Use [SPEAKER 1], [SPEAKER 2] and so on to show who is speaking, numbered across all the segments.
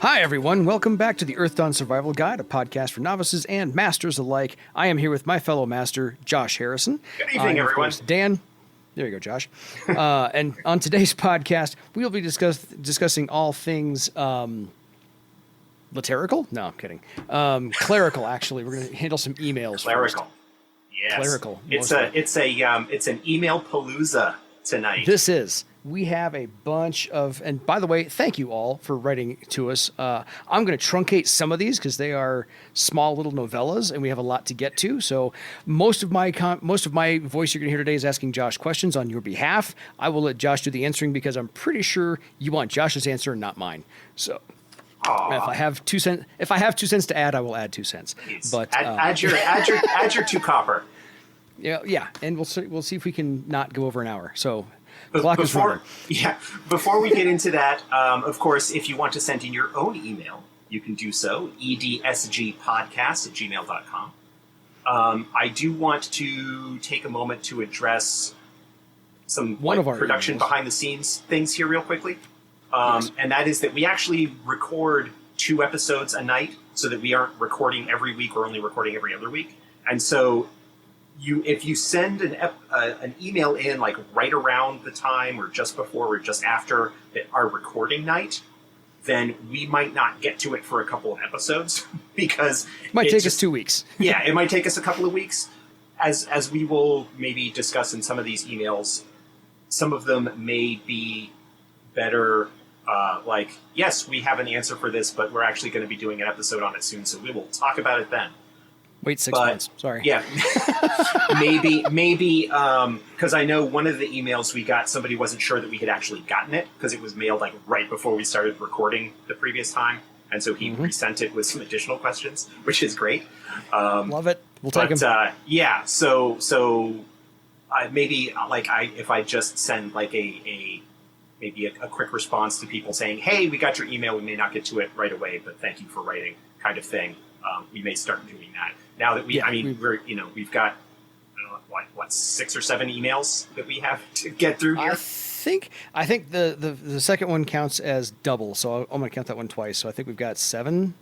[SPEAKER 1] Hi, everyone. Welcome back to the Earth Dawn Survival Guide, a podcast for novices and masters alike. I am here with my fellow master, Josh Harrison.
[SPEAKER 2] Good evening, everyone.
[SPEAKER 1] Of course, Dan. There you go, Josh. And on today's podcast, we will be discussing all things literical? No, I'm kidding. Clerical, actually. We're going to handle some emails.
[SPEAKER 2] Clerical.
[SPEAKER 1] First.
[SPEAKER 2] Yes.
[SPEAKER 1] Clerical.
[SPEAKER 2] It's an email palooza tonight.
[SPEAKER 1] This is. We have a bunch of, and by the way, thank you all for writing to us. I'm going to truncate some of these because they are small little novellas, and we have a lot to get to. So most of my voice you're going to hear today is asking Josh questions on your behalf. I will let Josh do the answering because I'm pretty sure you want Josh's answer and not mine. So if I have 2 cents to add, I will add 2 cents.
[SPEAKER 2] Please.
[SPEAKER 1] But
[SPEAKER 2] add your 2 copper.
[SPEAKER 1] Yeah, and we'll see if we can not go over an hour. So.
[SPEAKER 2] Before we get into that, of course, if you want to send in your own email, you can do so, edsgpodcast@gmail.com. I do want to take a moment to address some production behind-the-scenes things here real quickly.
[SPEAKER 1] Yes.
[SPEAKER 2] And that is that we actually record 2 episodes a night so that we aren't recording every week or only recording every other week. And so if you send an email in like right around the time or just before or just after our recording night, then we might not get to it for a couple of episodes because
[SPEAKER 1] it might take us 2 weeks.
[SPEAKER 2] Yeah, it might take us a couple of weeks. As we will maybe discuss in some of these emails, some of them may be better. Yes, we have an answer for this, but we're actually going to be doing an episode on it soon, so we will talk about it then.
[SPEAKER 1] Wait 6 months. Sorry.
[SPEAKER 2] Yeah, maybe, because I know one of the emails we got, somebody wasn't sure that we had actually gotten it because it was mailed like right before we started recording the previous time, and so he resent it with some additional questions, which is great.
[SPEAKER 1] Love it. We'll take them.
[SPEAKER 2] So maybe if I just send like a quick response to people saying, "Hey, we got your email. We may not get to it right away, but thank you for writing," kind of thing. We may start doing that now that we've got, I don't know, 6 or 7 emails that we have to get through here.
[SPEAKER 1] I think the second one counts as double, so I'm going to count that one twice. So I think we've got 7.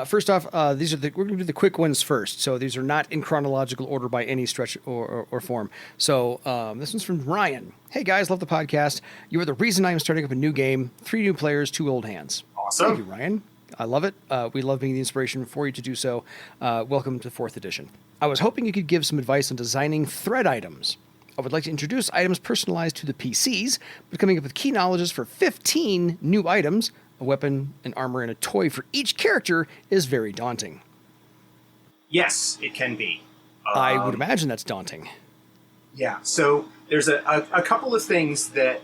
[SPEAKER 1] First off, we're going to do the quick ones first. So these are not in chronological order by any stretch or form. So this one's from Ryan. Hey guys, love the podcast. You are the reason I am starting up a new game. 3 new players, 2 old hands.
[SPEAKER 2] Awesome.
[SPEAKER 1] Thank you, Ryan. I love it. We love being the inspiration for you to do so. Welcome to 4th edition. I was hoping you could give some advice on designing thread items. I would like to introduce items personalized to the PCs, but coming up with key knowledges for 15 new items, a weapon, an armor, and a toy for each character is very daunting.
[SPEAKER 2] Yes, it can be.
[SPEAKER 1] I would imagine that's daunting.
[SPEAKER 2] Yeah, so there's a couple of things that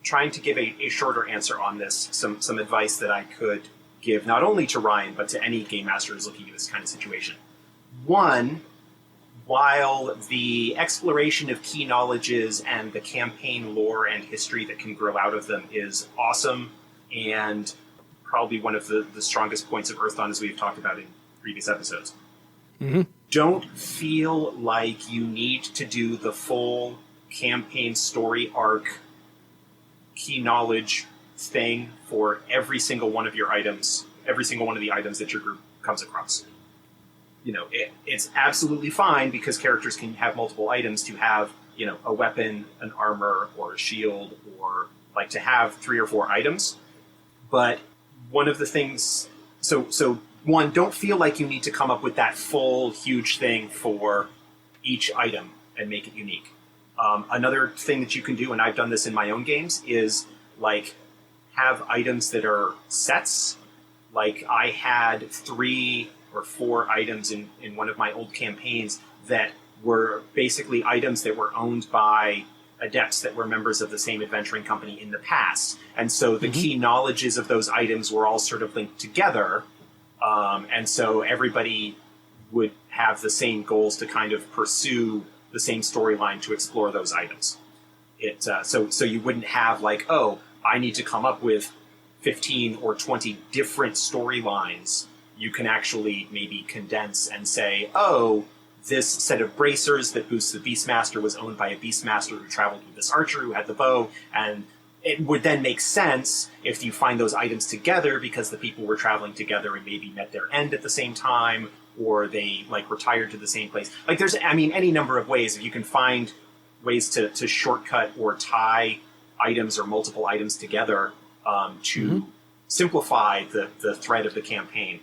[SPEAKER 2] trying to give a shorter answer on this, some advice that I could give not only to Ryan, but to any game master who's looking at this kind of situation. One, while the exploration of key knowledges and the campaign lore and history that can grow out of them is awesome and probably one of the strongest points of Earthdawn, as we've talked about in previous episodes.
[SPEAKER 1] Mm-hmm.
[SPEAKER 2] Don't feel like you need to do the full campaign story arc key knowledge thing for every single one of your items, every single one of the items that your group comes across. It's absolutely fine because characters can have multiple items to have, a weapon, an armor, or a shield, or like to have 3 or 4 items. But one of the things, so one, don't feel like you need to come up with that full, huge thing for each item and make it unique. Another thing that you can do, and I've done this in my own games, is like have items that are sets. Like I had 3 or 4 items in one of my old campaigns that were basically items that were owned by adepts that were members of the same adventuring company in the past. And so the key knowledges of those items were all sort of linked together. And so everybody would have the same goals to kind of pursue the same storyline to explore those items. So you wouldn't have like, oh, I need to come up with 15 or 20 different storylines. You can actually maybe condense and say, oh, this set of bracers that boosts the Beastmaster was owned by a Beastmaster who traveled with this archer who had the bow, and it would then make sense if you find those items together because the people were traveling together and maybe met their end at the same time, or they like retired to the same place. Like there's, I mean, any number of ways. If you can find ways to shortcut or tie items or multiple items together to simplify the thread of the campaign,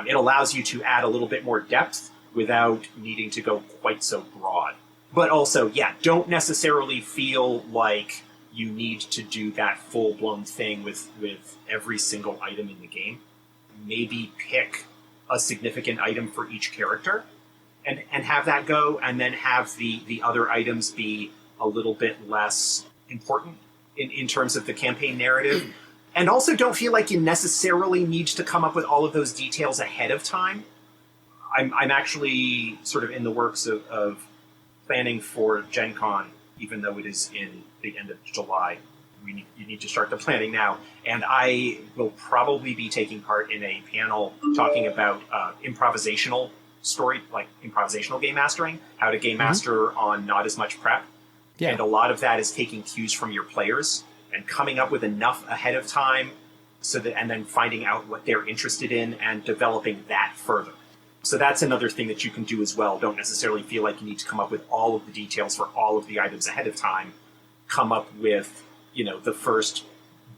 [SPEAKER 2] it allows you to add a little bit more depth without needing to go quite so broad. But also, yeah, don't necessarily feel like you need to do that full-blown thing with every single item in the game. Maybe pick a significant item for each character and have that go, and then have the other items be a little bit less important in terms of the campaign narrative. And also don't feel like you necessarily need to come up with all of those details ahead of time. I'm actually sort of in the works of planning for Gen Con, even though it is in the end of July. You need to start the planning now. And I will probably be taking part in a panel talking about improvisational story, like improvisational game mastering, how to game master on not as much prep. Yeah. And a lot of that is taking cues from your players and coming up with enough ahead of time and then finding out what they're interested in and developing that further. So that's another thing that you can do as well. Don't necessarily feel like you need to come up with all of the details for all of the items ahead of time. Come up with, the first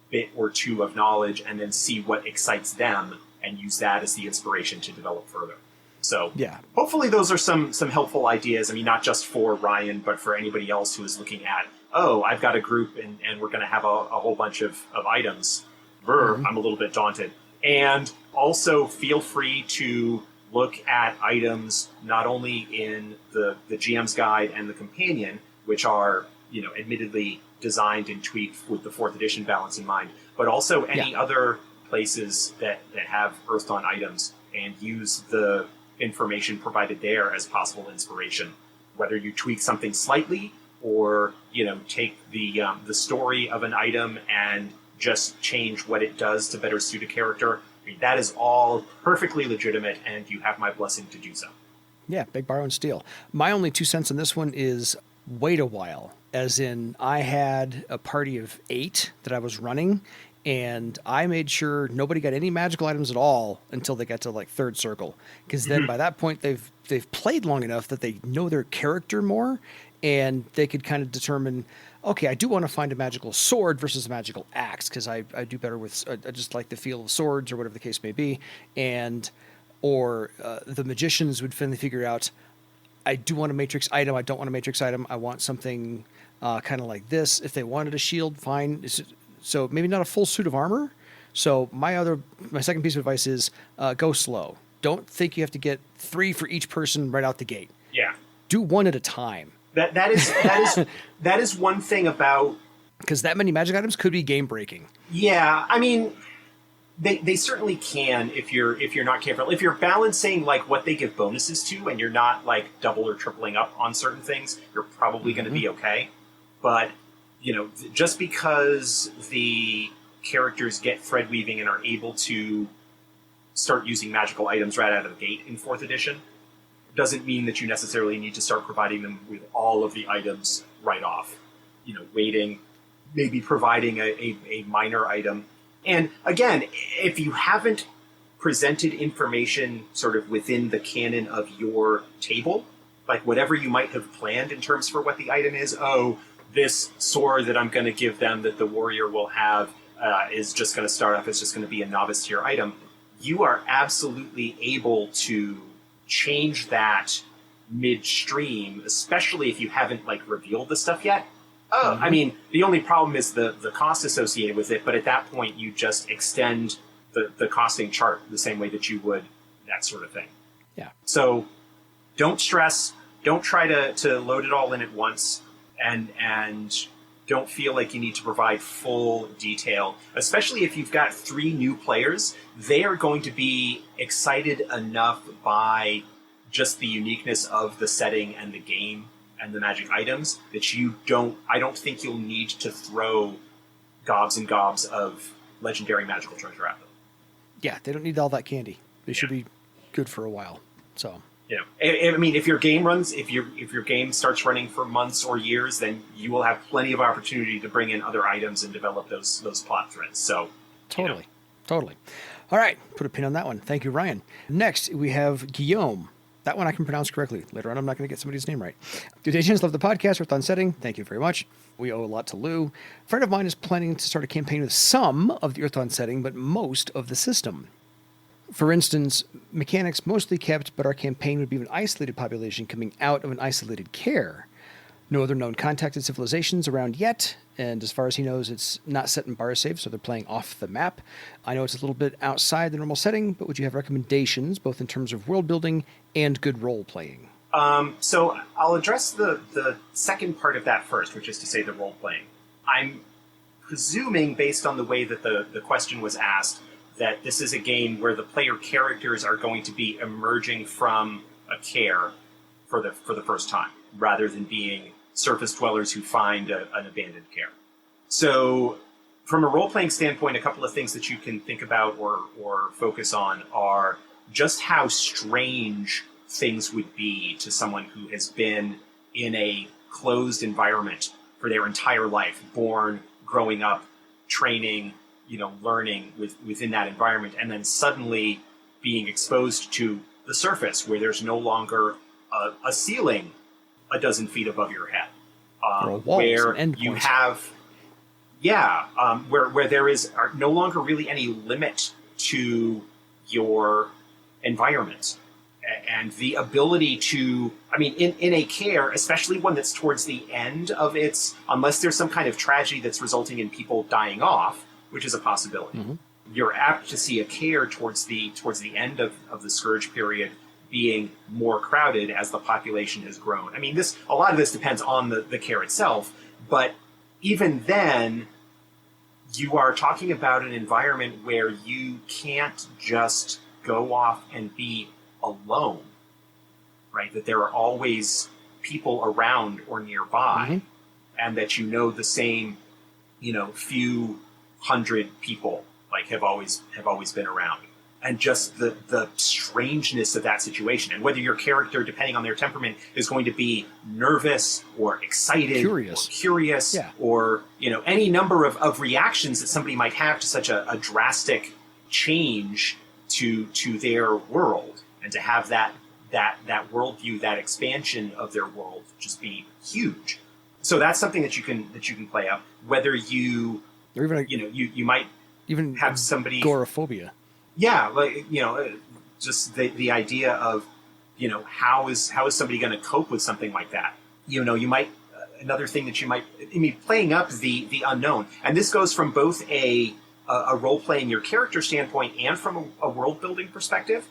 [SPEAKER 2] bit or two of knowledge and then see what excites them and use that as the inspiration to develop further. So hopefully those are some helpful ideas. I mean, not just for Ryan, but for anybody else who is looking at, I've got a group and we're going to have a whole bunch of items. I'm a little bit daunted. And also feel free to look at items not only in the GM's guide and the companion, which are, admittedly designed and tweaked with the 4th edition balance in mind, but also any other places that have Earthed on items, and use the information provided there as possible inspiration. Whether you tweak something slightly or, take the story of an item and just change what it does to better suit a character, that is all perfectly legitimate, and you have my blessing to do so.
[SPEAKER 1] Yeah, big borrow and steal. My only 2 cents on this one is wait a while. As in, I had a party of 8 that I was running, and I made sure nobody got any magical items at all until they got to like 3rd circle. Because then by that point, they've played long enough that they know their character more, and they could kind of determine, okay, I do want to find a magical sword versus a magical axe, because I do better with, I just like the feel of swords or whatever the case may be. Or the magicians would finally figure out, I do want a matrix item, I don't want a matrix item, I want something kind of like this. If they wanted a shield, fine. So maybe not a full suit of armor. So my second piece of advice is go slow. Don't think you have to get 3 for each person right out the gate.
[SPEAKER 2] Yeah.
[SPEAKER 1] Do 1 at a time.
[SPEAKER 2] That is one thing about,
[SPEAKER 1] because that many magic items could be game breaking.
[SPEAKER 2] Yeah, I mean, they certainly can if you're not careful. If you're balancing like what they give bonuses to, and you're not like double or tripling up on certain things, you're probably going to be okay. But just because the characters get thread weaving and are able to start using magical items right out of the gate in 4th edition, doesn't mean that you necessarily need to start providing them with all of the items right off. Waiting, maybe providing a minor item. And again, if you haven't presented information sort of within the canon of your table, like whatever you might have planned in terms for what the item is, this sword that I'm going to give them that the warrior will have is just going to start off as just going to be a novice tier item, you are absolutely able to change that midstream, especially if you haven't like revealed the stuff yet. I mean, the only problem is the cost associated with it, but at that point you just extend the costing chart the same way that you would that sort of thing.
[SPEAKER 1] Yeah.
[SPEAKER 2] So don't stress, don't try to load it all in at once, and don't feel like you need to provide full detail, especially if you've got 3 new players. They are going to be excited enough by just the uniqueness of the setting and the game and the magic items that I don't think you'll need to throw gobs and gobs of legendary magical treasure at them.
[SPEAKER 1] Yeah, they don't need all that candy. They should be good for a while. So
[SPEAKER 2] I mean, if your game starts running for months or years, then you will have plenty of opportunity to bring in other items and develop those plot threads. So
[SPEAKER 1] Totally. All right, put a pin on that one. Thank you, Ryan. Next, we have Guillaume. That one I can pronounce correctly. Later on, I'm not going to get somebody's name right. Dutations, love the podcast, Earth on Setting. Thank you very much. We owe a lot to Lou. A friend of mine is planning to start a campaign with some of the Earth on Setting, but most of the system. For instance, mechanics mostly kept, but our campaign would be an isolated population coming out of an isolated kaer. No other known contacted civilizations around yet, and as far as he knows, it's not set in Barsafe, so they're playing off the map. I know it's a little bit outside the normal setting, but would you have recommendations, both in terms of world building and good role playing?
[SPEAKER 2] So I'll address the second part of that first, which is to say the role playing. I'm presuming, based on the way that the question was asked, that this is a game where the player characters are going to be emerging from a kaer for the first time, rather than being surface dwellers who find an abandoned kaer. So from a role-playing standpoint, a couple of things that you can think about or focus on are just how strange things would be to someone who has been in a closed environment for their entire life, born, growing up, training, learning within that environment, and then suddenly being exposed to the surface where there's no longer a ceiling a dozen feet above your head, where you have, where there is no longer really any limit to your environment, and the ability to, in a kaer, especially one that's towards the end of its, unless there's some kind of tragedy that's resulting in people dying off, which is a possibility. Mm-hmm. You're apt to see a kaer towards the end of the Scourge period being more crowded as the population has grown. A lot of this depends on the kaer itself, but even then, you are talking about an environment where you can't just go off and be alone, right? That there are always people around or nearby, mm-hmm. and that the same, few hundred people have always been around. And just the strangeness of that situation, and whether your character, depending on their temperament, is going to be nervous or excited, curious, yeah. or any number of reactions that somebody might have to such a drastic change to their world, and to have that worldview, that expansion of their world, just be huge. So that's something that you can play out. Whether you, or even you might even have somebody
[SPEAKER 1] agoraphobia.
[SPEAKER 2] Yeah, just the idea of, how is somebody going to cope with something like that? You might, another thing that you might, playing up the unknown. And this goes from both a role-playing your character standpoint and from a world-building perspective,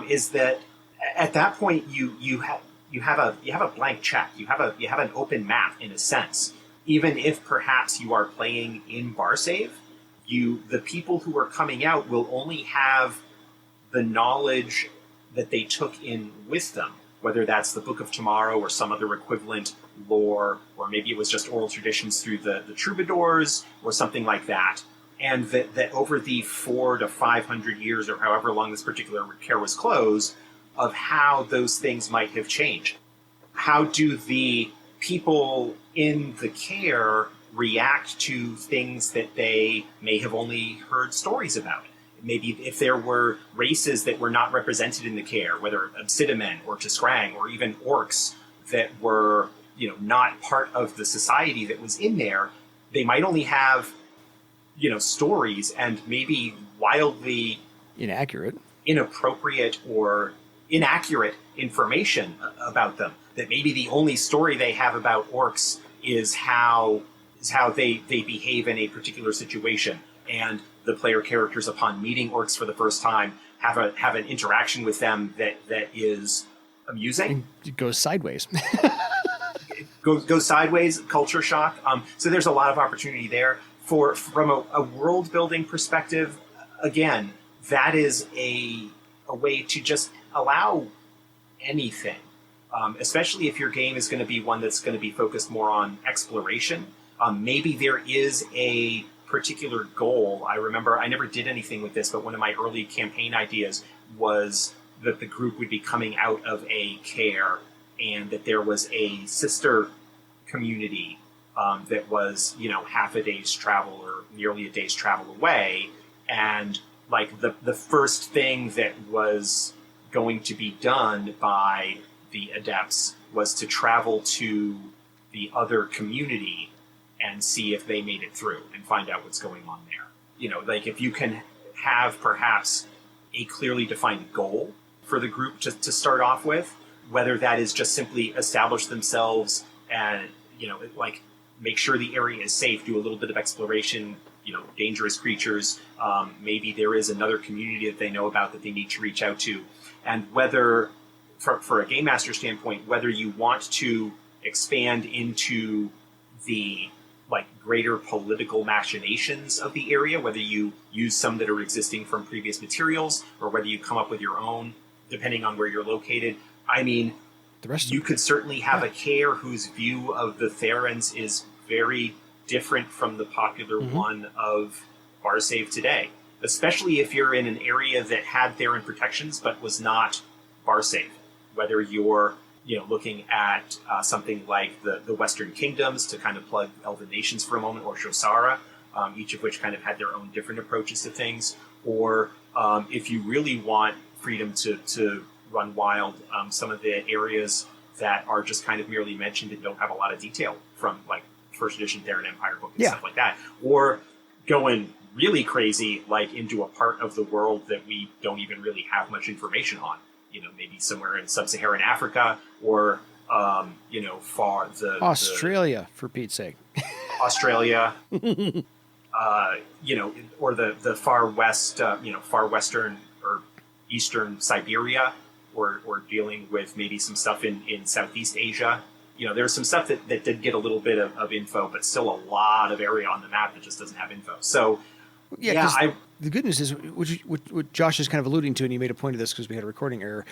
[SPEAKER 2] is that at that point you have a blank check. You have an open map, in a sense. Even if perhaps you are playing in Barsave, the people who are coming out will only have the knowledge that they took in with them, whether that's the Book of Tomorrow or some other equivalent lore, or maybe it was just oral traditions through the troubadours or something like that. And that over the 400 to 500 years, or however long this particular kaer was closed, of how those things might have changed. How do the people in the kaer react to things that they may have only heard stories about? Maybe if there were races that were not represented in the kaer, whether Obsidimen or Tiskrang or even orcs that were, not part of the society that was in there, they might only have, stories and maybe wildly inappropriate or inaccurate information about them. That maybe the only story they have about orcs is how they behave in a particular situation, and the player characters, upon meeting orcs for the first time, have an interaction with them that is amusing.
[SPEAKER 1] It goes sideways.
[SPEAKER 2] goes sideways, culture shock. So there's a lot of opportunity there. From a world building perspective, again, that is a way to just allow anything, especially if your game is going to be one that's going to be focused more on exploration. Maybe there is a particular goal. I remember I never did anything with this, but one of my early campaign ideas was that the group would be coming out of a kaer, and that there was a sister community that was, half a day's travel or nearly a day's travel away. And like the first thing that was going to be done by the adepts was to travel to the other community and see if they made it through and find out what's going on there. Like if you can have perhaps a clearly defined goal for the group to start off with, whether that is just simply establish themselves and, like make sure the area is safe, do a little bit of exploration, dangerous creatures. Maybe there is another community that they know about that they need to reach out to. And whether, for a game master standpoint, whether you want to expand into the greater political machinations of the area, whether you use some that are existing from previous materials, or whether you come up with your own, depending on where you're located. I mean, you could certainly have a kaer whose view of the Therans is very different from the popular one of Barsave today, especially if you're in an area that had Theran protections but was not Barsave. Whether you're looking at something like the Western Kingdoms, to kind of plug Elven Nations for a moment, or Shosara, each of which kind of had their own different approaches to things. Or if you really want freedom to run wild, some of the areas that are just kind of merely mentioned and don't have a lot of detail from like first edition Theran Empire book and stuff like that. Or going really crazy, like into a part of the world that we don't even really have much information on. Maybe somewhere in sub-Saharan Africa, or far
[SPEAKER 1] Australia, for Pete's sake.
[SPEAKER 2] Australia, or the far west, far western or eastern Siberia, or dealing with maybe some stuff in Southeast Asia. There's some stuff that did get a little bit of info, but still a lot of area on the map that just doesn't have info. So
[SPEAKER 1] the good news is, what Josh is kind of alluding to, and you made a point of this because we had a recording error,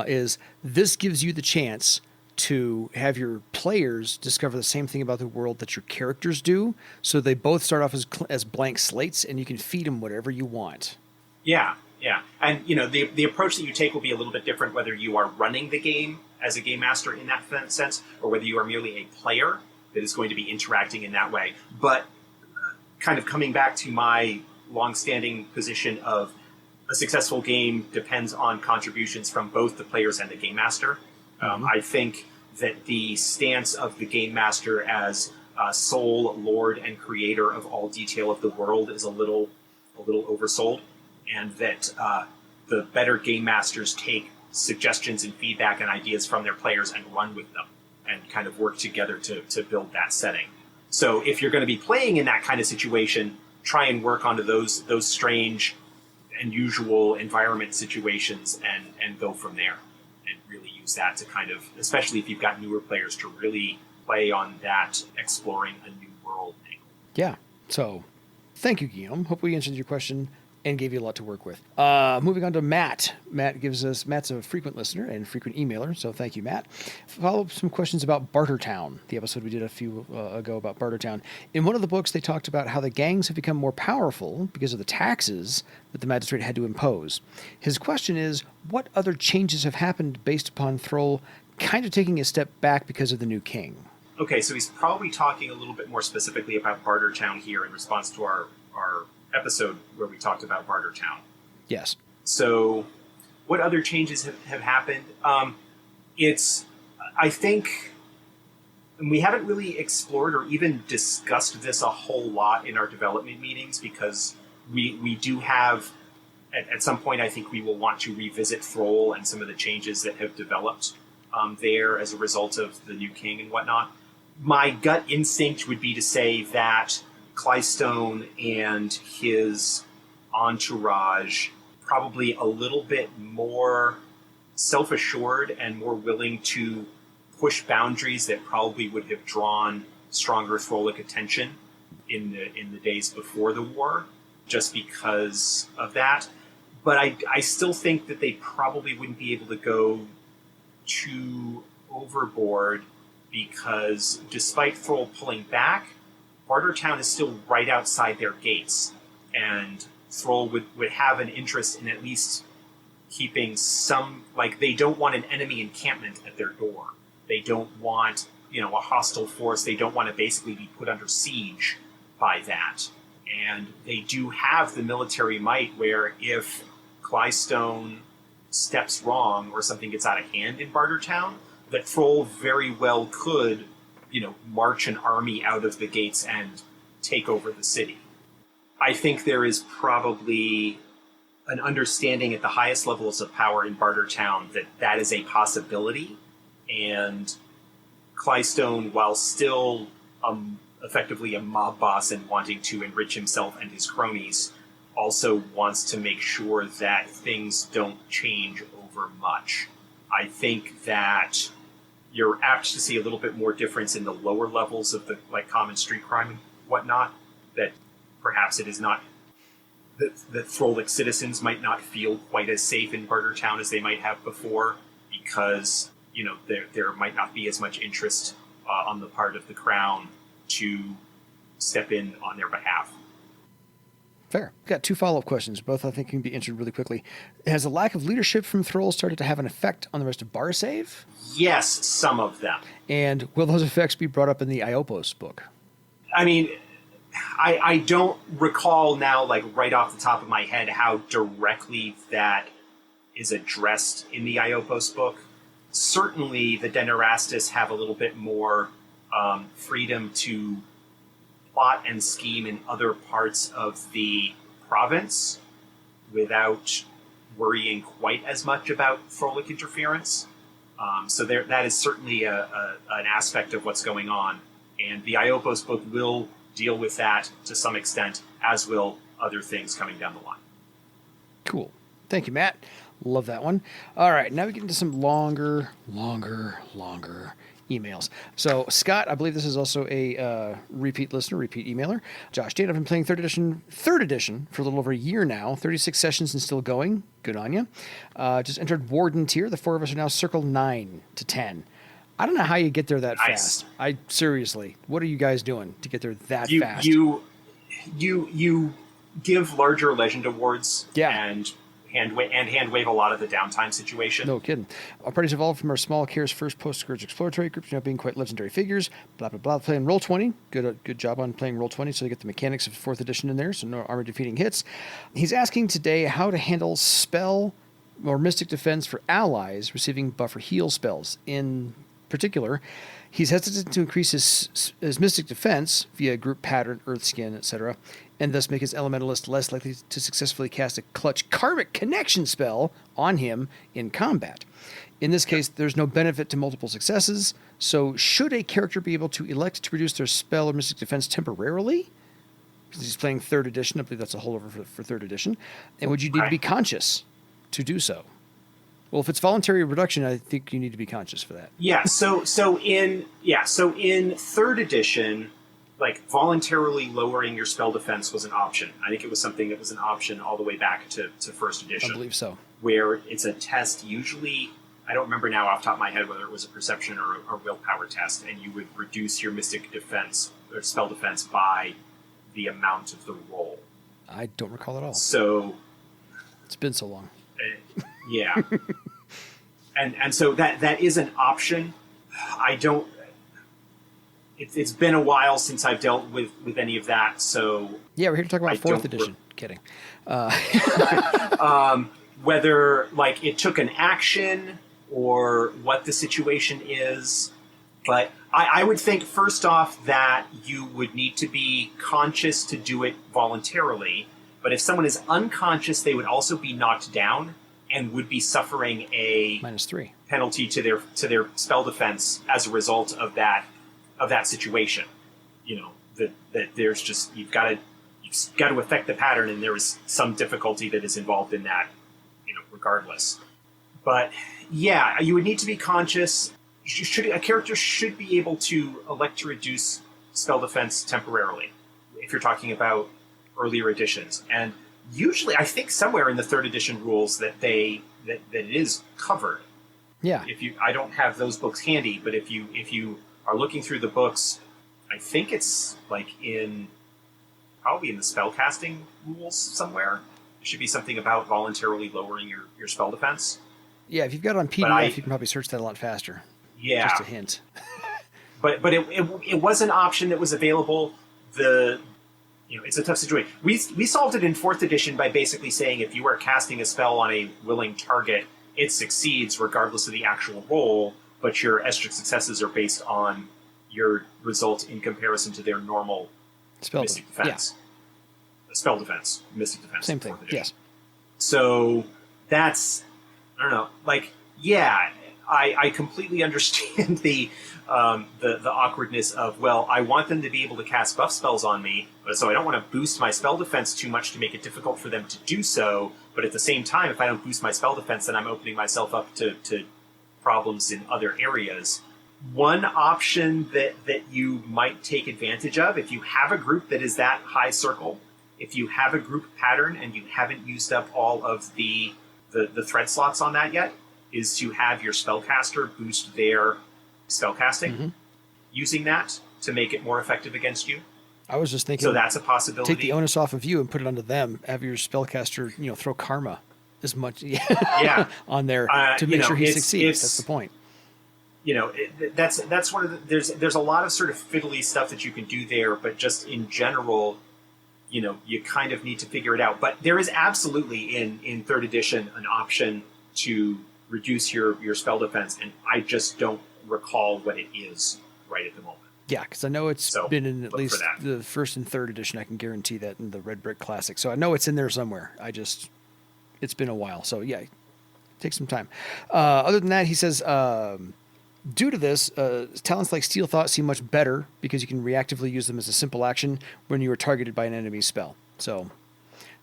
[SPEAKER 1] is this gives you the chance to have your players discover the same thing about the world that your characters do. So they both start off as blank slates, and you can feed them whatever you want.
[SPEAKER 2] Yeah. And, the approach that you take will be a little bit different whether you are running the game as a game master in that sense, or whether you are merely a player that is going to be interacting in that way. But kind of coming back to my long-standing position of a successful game depends on contributions from both the players and the game master. I think that the stance of the game master as sole lord and creator of all detail of the world is a little oversold, and that the better game masters take suggestions and feedback and ideas from their players and run with them and kind of work together to build that setting. So if you're going to be playing in that kind of situation, try and work onto those strange, unusual environment situations and go from there, and really use that to kind of, especially if you've got newer players, to really play on that exploring a new world angle.
[SPEAKER 1] Yeah. So thank you, Guillaume. Hope we answered your question and gave you a lot to work with. Moving on to Matt. Matt's a frequent listener and frequent emailer, so thank you, Matt. Follow up some questions about Bartertown, the episode we did a few ago about Bartertown. In one of the books, they talked about how the gangs have become more powerful because of the taxes that the magistrate had to impose. His question is, what other changes have happened based upon Throal kind of taking a step back because of the new king?
[SPEAKER 2] Okay, so he's probably talking a little bit more specifically about Bartertown here in response to our episode where we talked about Bartertown.
[SPEAKER 1] Yes.
[SPEAKER 2] So what other changes have happened? I think we haven't really explored or even discussed this a whole lot in our development meetings, because we do have, at some point, I think we will want to revisit Throal and some of the changes that have developed there as a result of the new king and whatnot. My gut instinct would be to say that Clystone and his entourage probably a little bit more self-assured and more willing to push boundaries that probably would have drawn stronger Throlic attention in the days before the war, just because of that. But I still think that they probably wouldn't be able to go too overboard, because despite Throal pulling back, Bartertown is still right outside their gates, and Throal would have an interest in at least keeping some, like, they don't want an enemy encampment at their door. They don't want, a hostile force. They don't want to basically be put under siege by that. And they do have the military might where if Clystone steps wrong or something gets out of hand in Bartertown, that Throal very well could, march an army out of the gates and take over the city. I think there is probably an understanding at the highest levels of power in Bartertown that that is a possibility, and Clystone, while still effectively a mob boss and wanting to enrich himself and his cronies, also wants to make sure that things don't change over much. I think that you're apt to see a little bit more difference in the lower levels of the common street crime and whatnot, that perhaps it is not that Throlic citizens might not feel quite as safe in Bartertown as they might have before, because there might not be as much interest on the part of the crown to step in on their behalf.
[SPEAKER 1] Fair. Got two follow-up questions. Both I think can be answered really quickly. Has the lack of leadership from Throal started to have an effect on the rest of Barsave?
[SPEAKER 2] Yes, some of them.
[SPEAKER 1] And will those effects be brought up in the Iopos book?
[SPEAKER 2] I mean, I don't recall now, right off the top of my head, how directly that is addressed in the Iopos book. Certainly, the Denerastus have a little bit more freedom to plot and scheme in other parts of the province without worrying quite as much about Throlic interference. So that is certainly an aspect of what's going on. And the Iopos book will deal with that to some extent, as will other things coming down the line.
[SPEAKER 1] Cool. Thank you, Matt. Love that one. All right, now we get into some longer emails. So, Scott, I believe this is also a repeat listener, repeat emailer. Josh Dane, I've been playing third edition for a little over a year now. 36 sessions and still going. Good on you. Just entered Warden tier. The four of us are now circle 9 to 10. I don't know how you get there that fast. Seriously, what are you guys doing to get there that fast? You
[SPEAKER 2] give larger legend awards,
[SPEAKER 1] yeah,
[SPEAKER 2] and hand wave a lot of the downtime situation.
[SPEAKER 1] No kidding. Our parties evolved from our small cares first post-Scourge exploratory groups, being quite legendary figures. Blah blah blah. Playing Roll20. Good job on playing Roll20. So you get the mechanics of 4th edition in there. So no armor defeating hits. He's asking today how to handle spell or mystic defense for allies receiving buffer heal spells. In particular, he's hesitant to increase his mystic defense via group pattern, earth skin, etc., and thus make his elementalist less likely to successfully cast a clutch karmic connection spell on him in combat. In this case, there's no benefit to multiple successes, so should a character be able to elect to reduce their spell or mystic defense temporarily? Because he's playing 3rd edition, I believe that's a holdover for 3rd edition, and would you need to be conscious to do so? Well, if it's voluntary reduction, I think you need to be conscious for that.
[SPEAKER 2] Yeah. So in 3rd edition, voluntarily lowering your spell defense was an option. I think it was something that was an option all the way back to 1st edition.
[SPEAKER 1] I believe so.
[SPEAKER 2] Where it's a test. Usually, I don't remember now off the top of my head whether it was a perception or a willpower test, and you would reduce your mystic defense or spell defense by the amount of the roll.
[SPEAKER 1] I don't recall at all.
[SPEAKER 2] So
[SPEAKER 1] it's been so long.
[SPEAKER 2] Yeah. and so that is an option. I don't... It's been a while since I've dealt with any of that, so...
[SPEAKER 1] Yeah, we're here to talk about 4th edition. Kidding.
[SPEAKER 2] Whether, it took an action or what the situation is. But I would think, first off, that you would need to be conscious to do it voluntarily. But if someone is unconscious, they would also be knocked down and would be suffering a
[SPEAKER 1] -3
[SPEAKER 2] penalty to their spell defense as a result of that situation. That there's just you've got to affect the pattern, and there is some difficulty that is involved in that, regardless. But yeah, you would need to be conscious. A character should be able to elect to reduce spell defense temporarily if you're talking about earlier editions, and usually I think somewhere in the 3rd edition rules that it is covered.
[SPEAKER 1] Yeah.
[SPEAKER 2] I don't have those books handy, but if you are looking through the books, I think it's probably in the spellcasting rules somewhere. should be something about voluntarily lowering your spell defense.
[SPEAKER 1] Yeah, if you've got it on PDF, you can probably search that a lot faster.
[SPEAKER 2] Yeah.
[SPEAKER 1] Just a hint.
[SPEAKER 2] But it was an option that was available. It's a tough situation. We solved it in 4th edition by basically saying if you are casting a spell on a willing target, it succeeds regardless of the actual roll, but your extra successes are based on your result in comparison to their normal mystic defense. Yeah. Spell defense, mystic defense.
[SPEAKER 1] Same thing, yes.
[SPEAKER 2] So that's, I don't know, like, yeah, I completely understand the awkwardness of, well, I want them to be able to cast buff spells on me, but so I don't want to boost my spell defense too much to make it difficult for them to do so. But at the same time, if I don't boost my spell defense, then I'm opening myself up to problems in other areas. One option that you might take advantage of, if you have a group that is that high circle, if you have a group pattern and you haven't used up all of the thread slots on that yet, is to have your spellcaster boost their spellcasting, using that to make it more effective against you.
[SPEAKER 1] I was just thinking,
[SPEAKER 2] so that's a possibility.
[SPEAKER 1] Take the onus off of you and put it onto them. Have your spellcaster, throw karma as much on there to make sure he succeeds. That's the point.
[SPEAKER 2] That's one of the, there's a lot of sort of fiddly stuff that you can do there, but just in general, you kind of need to figure it out. But there is absolutely in 3rd edition an option to reduce your spell defense, and I just don't recall what it is right at the moment.
[SPEAKER 1] Yeah, because I know it's been in at least the 1st and 3rd edition. I can guarantee that in the Red Brick Classic. So I know it's in there somewhere. It's been a while. So yeah, take some time. Other than that, he says, due to this, talents like Steel Thought seem much better because you can reactively use them as a simple action when you are targeted by an enemy spell. So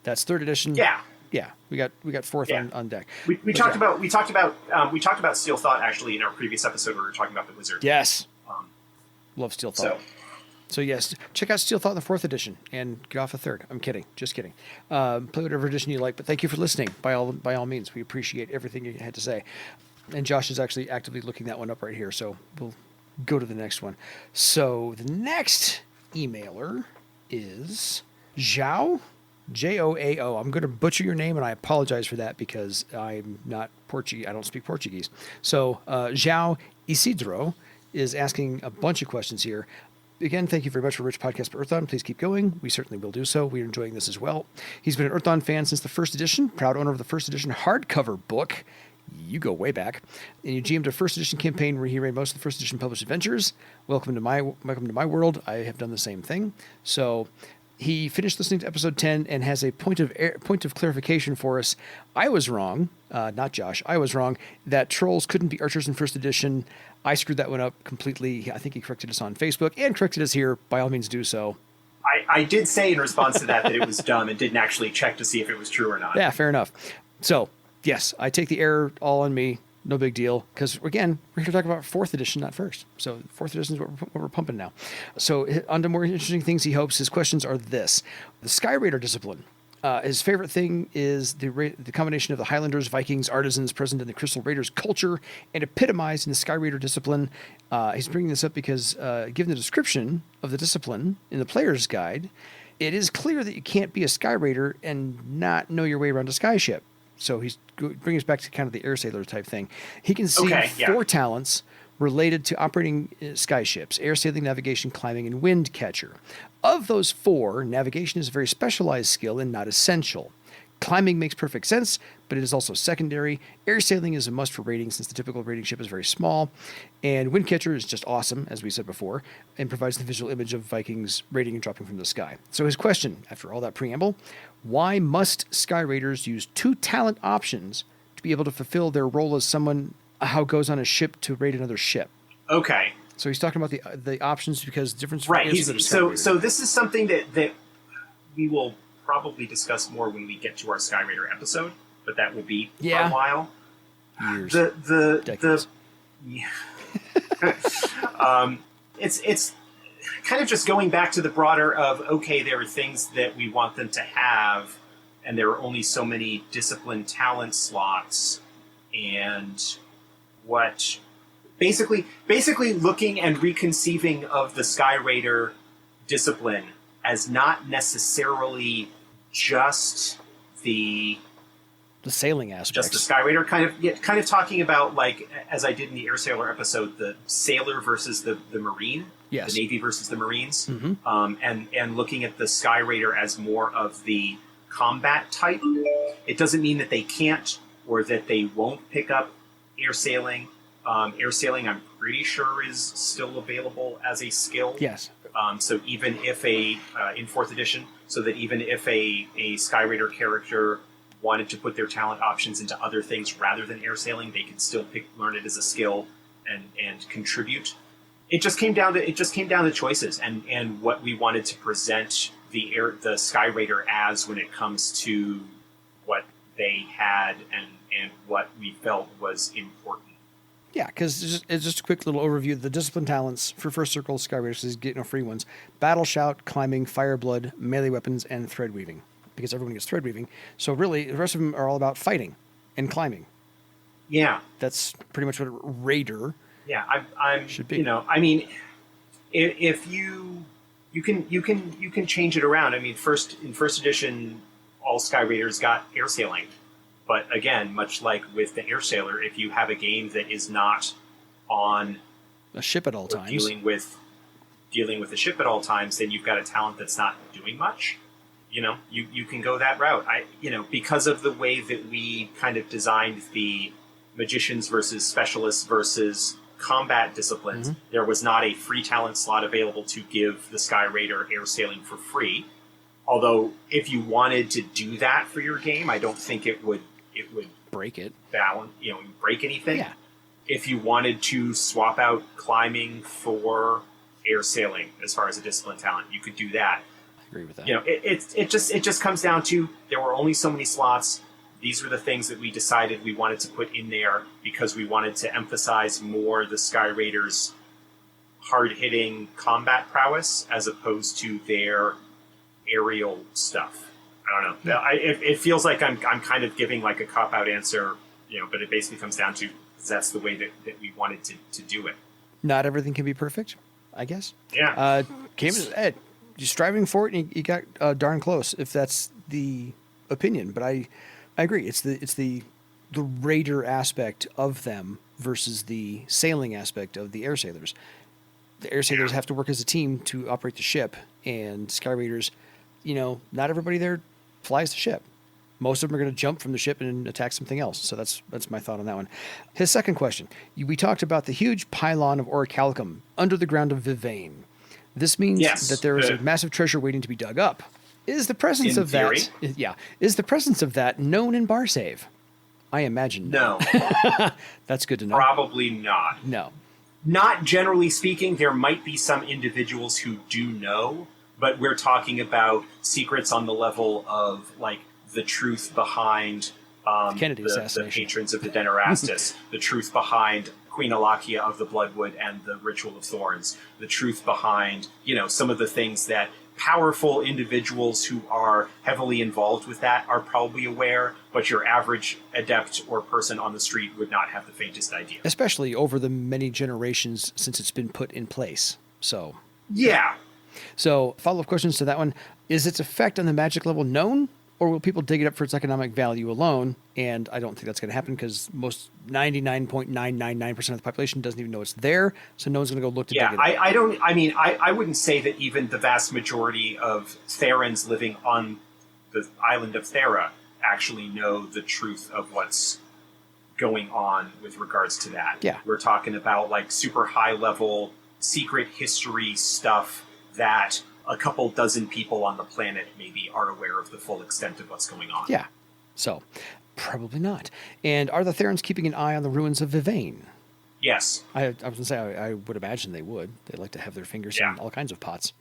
[SPEAKER 1] that's 3rd edition. Yeah, we got 4th on deck.
[SPEAKER 2] We talked about Steel Thought actually in our previous episode where we were talking about the wizard.
[SPEAKER 1] Yes, love Steel Thought. So yes, check out Steel Thought in the 4th edition and get off a 3rd. I'm kidding, just kidding. Play whatever edition you like, but thank you for listening. By all means, we appreciate everything you had to say. And Josh is actually actively looking that one up right here, so we'll go to the next one. So the next emailer is Joao. Joao. I'm going to butcher your name, and I apologize for that because I'm not Portuguese. I don't speak Portuguese. So Joao Isidro is asking a bunch of questions here. Again, thank you very much for Rich Podcast for Earthdawn. Please keep going. We certainly will do so. We're enjoying this as well. He's been an Earthdawn fan since the 1st edition, proud owner of the 1st edition hardcover book. You go way back. And you GM'd a 1st edition campaign where he ran most of the 1st edition published adventures. Welcome to my world. I have done the same thing. So he finished listening to episode 10 and has a point of clarification for us. I was wrong, not Josh. I was wrong that trolls couldn't be archers in 1st edition. I screwed that one up completely. I think he corrected us on Facebook and corrected us here. By all means, do so.
[SPEAKER 2] I did say in response to that it was dumb and didn't actually check to see if it was true or not.
[SPEAKER 1] Yeah, fair enough. So, yes, I take the error all on me. No big deal. Because, again, we're here to talk about 4th edition, not 1st. So 4th edition is what we're pumping now. So on to more interesting things he hopes. His questions are this. The Sky Raider discipline. His favorite thing is the combination of the Highlanders, Vikings, artisans present in the Crystal Raiders culture and epitomized in the Sky Raider discipline. He's bringing this up because given the description of the discipline in the player's guide, it is clear that you can't be a Sky Raider and not know your way around a skyship. So he's bringing us back to kind of the air sailor type thing. He can see 4 talents related to operating skyships: air sailing, navigation, climbing, and wind catcher. Of those 4, navigation is a very specialized skill and not essential. Climbing makes perfect sense, but it is also secondary. Air sailing is a must for raiding since the typical raiding ship is very small. And wind catcher is just awesome, as we said before, and provides the visual image of Vikings raiding and dropping from the sky. So his question, after all that preamble, why must Sky Raiders use 2 talent options to be able to fulfill their role as someone who goes on a ship to raid another ship?
[SPEAKER 2] Okay.
[SPEAKER 1] So he's talking about the options because difference.
[SPEAKER 2] Right. So this is something that we will probably discuss more when we get to our Sky Raider episode, but that will be for a while.
[SPEAKER 1] Years.
[SPEAKER 2] Decades. It's kind of just going back to the broader of, okay, there are things that we want them to have, and there are only so many discipline talent slots, and what basically looking and reconceiving of the Sky Raider discipline as not necessarily just the
[SPEAKER 1] sailing aspects.
[SPEAKER 2] just the Sky Raider, kind of talking about, like, as I did in the Air Sailor episode, the sailor versus the Marine,
[SPEAKER 1] Yes.
[SPEAKER 2] the Navy versus the Marines, and looking at the Sky Raider as more of the combat type. It doesn't mean that they can't or that they won't pick up air sailing. Air sailing, I'm pretty sure, is still available as a skill.
[SPEAKER 1] Yes.
[SPEAKER 2] So even if in 4th edition, so that even if a Sky Raider character wanted to put their talent options into other things rather than air sailing, they could still learn it as a skill and contribute. It just came down to choices and what we wanted to present the Sky Raider as when it comes to what they had and what we felt was important.
[SPEAKER 1] Yeah, because it's just a quick little overview. The discipline talents for First Circle Sky Raiders is get no free ones: Battle Shout, Climbing, Fire Blood, Melee Weapons, and Thread Weaving. Because everyone gets thread weaving. So really, the rest of them are all about fighting and climbing.
[SPEAKER 2] Yeah.
[SPEAKER 1] That's pretty much what a raider
[SPEAKER 2] should be. I mean, if you can change it around. I mean, in first edition, all Sky Raiders got air sailing. But again, much like with the Air Sailor, if you have a game that is not on
[SPEAKER 1] a ship at all times,
[SPEAKER 2] dealing with the ship at all times, then you've got a talent that's not doing much. You can go that route. Because of the way that we kind of designed the magicians versus specialists versus combat disciplines, there was not a free talent slot available to give the Sky Raider air sailing for free. Although, if you wanted to do that for your game, I don't think it would
[SPEAKER 1] break it.
[SPEAKER 2] Break anything.
[SPEAKER 1] Yeah.
[SPEAKER 2] If you wanted to swap out climbing for air sailing as far as a discipline talent, you could do that.
[SPEAKER 1] Agree with that.
[SPEAKER 2] It just comes down to there were only so many slots. These were the things that we decided we wanted to put in there because we wanted to emphasize more the Sky Raiders' hard-hitting combat prowess as opposed to their aerial stuff. I don't know.
[SPEAKER 1] Yeah.
[SPEAKER 2] It feels like I'm kind of giving like a cop-out answer, but it basically comes down to that's the way that we wanted to do it.
[SPEAKER 1] Not everything can be perfect, I guess.
[SPEAKER 2] Yeah.
[SPEAKER 1] Ed, you're striving for it, and you got darn close, if that's the opinion. But I agree. It's the raider aspect of them versus the sailing aspect of the air sailors. The air sailors have to work as a team to operate the ship, and Sky Raiders, not everybody there flies the ship. Most of them are going to jump from the ship and attack something else. So that's my thought on that one. His second question. We talked about the huge pylon of Orichalcum under the ground of Vivane. This means that there is a massive treasure waiting to be dug up. Is the presence of that? Yeah. Is the presence of that known in Barsave? I imagine
[SPEAKER 2] no.
[SPEAKER 1] That's good to know.
[SPEAKER 2] Probably not.
[SPEAKER 1] No.
[SPEAKER 2] Not generally speaking. There might be some individuals who do know, but we're talking about secrets on the level of like the truth behind the patrons of the Denerastus, the truth behind Queen Alakia of the Bloodwood and the Ritual of Thorns, the truth behind, some of the things that powerful individuals who are heavily involved with that are probably aware, but your average adept or person on the street would not have the faintest idea.
[SPEAKER 1] Especially over the many generations since it's been put in place. So.
[SPEAKER 2] Yeah.
[SPEAKER 1] So, follow-up questions to that one. Is its effect on the magic level known, or will people dig it up for its economic value alone? And I don't think that's going to happen because most 99.999% of the population doesn't even know it's there, so no one's going to go look to dig it up.
[SPEAKER 2] I wouldn't say that even the vast majority of Therans living on the island of Thera actually know the truth of what's going on with regards to that.
[SPEAKER 1] Yeah.
[SPEAKER 2] We're talking about like super high-level secret history stuff that a couple dozen people on the planet maybe are aware of the full extent of what's going on.
[SPEAKER 1] Yeah. So, probably not. And are the Therans keeping an eye on the ruins of Vivane?
[SPEAKER 2] Yes.
[SPEAKER 1] I was going to say, I would imagine they would. They like to have their fingers in all kinds of pots.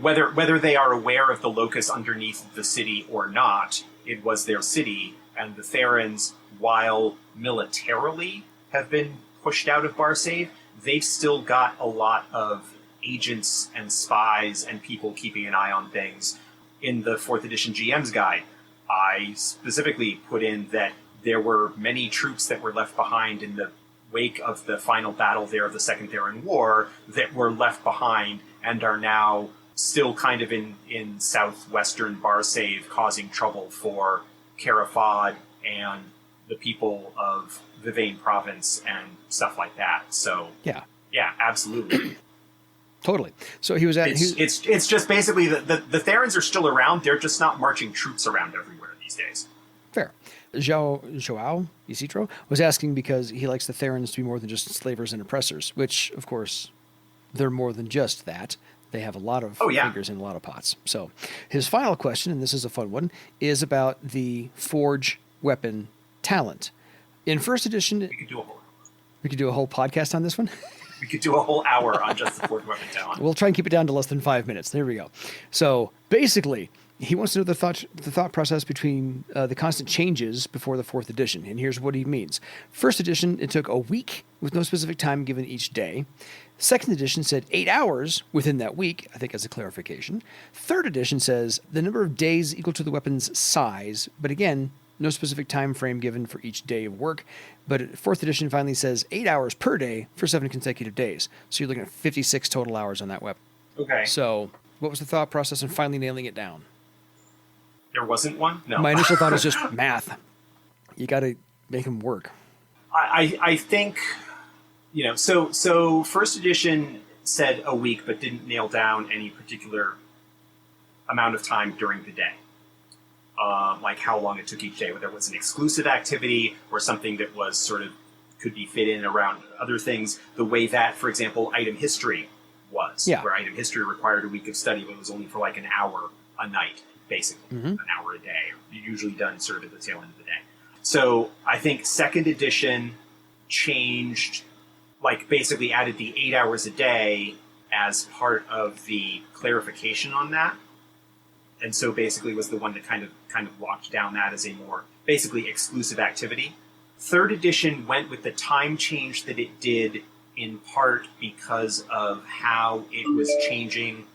[SPEAKER 2] Whether they are aware of the locus underneath the city or not, it was their city, and the Therans, while militarily have been pushed out of Barsave, they've still got a lot of agents and spies and people keeping an eye on things. In the 4th edition GM's guide, I specifically put in that there were many troops that were left behind in the wake of the final battle there of the Second Theran War that were left behind and are now still kind of in southwestern Barsave causing trouble for Carafod and the people of Vivane province and stuff like that. So
[SPEAKER 1] Yeah.
[SPEAKER 2] yeah, absolutely.
[SPEAKER 1] Totally. So he was at.
[SPEAKER 2] It's just basically the Therans are still around. They're just not marching troops around everywhere these days.
[SPEAKER 1] Fair. Joao Isidro was asking because he likes the Therans to be more than just slavers and oppressors, which, of course, they're more than just that. They have a lot of fingers in a lot of pots. So his final question, and this is a fun one, is about the Forge weapon talent. In first edition,
[SPEAKER 2] We could do a
[SPEAKER 1] whole podcast on this one.
[SPEAKER 2] We could do a whole hour on just the Forge weapon talent.
[SPEAKER 1] We'll try and keep it down to less than 5 minutes. There we go. So basically, he wants to know the thought process between the constant changes before the fourth edition. And here's what he means. First edition, it took a week with no specific time given each day. Second edition said 8 hours within that week, I think as a clarification. Third edition says the number of days equal to the weapon's size, but again, no specific time frame given for each day of work. But fourth edition finally says 8 hours per day for 7 consecutive days. So you're looking at 56 total hours on that weapon.
[SPEAKER 2] Okay.
[SPEAKER 1] So what was the thought process in finally nailing it down?
[SPEAKER 2] There wasn't one? No.
[SPEAKER 1] My initial thought is just math. You got to make them work.
[SPEAKER 2] I think, so first edition said a week, but didn't nail down any particular amount of time during the day. Like how long it took each day, whether it was an exclusive activity or something that was sort of could be fit in around other things, the way that, for example, item history was, where item history required a week of study, but it was only for like an hour a night, basically, an hour a day, usually done sort of at the tail end of the day. So I think second edition changed, like basically added the 8 hours a day as part of the clarification on that. And so basically was the one that kind of locked down that as a more basically exclusive activity. Third edition went with the time change that it did in part because of how it was changing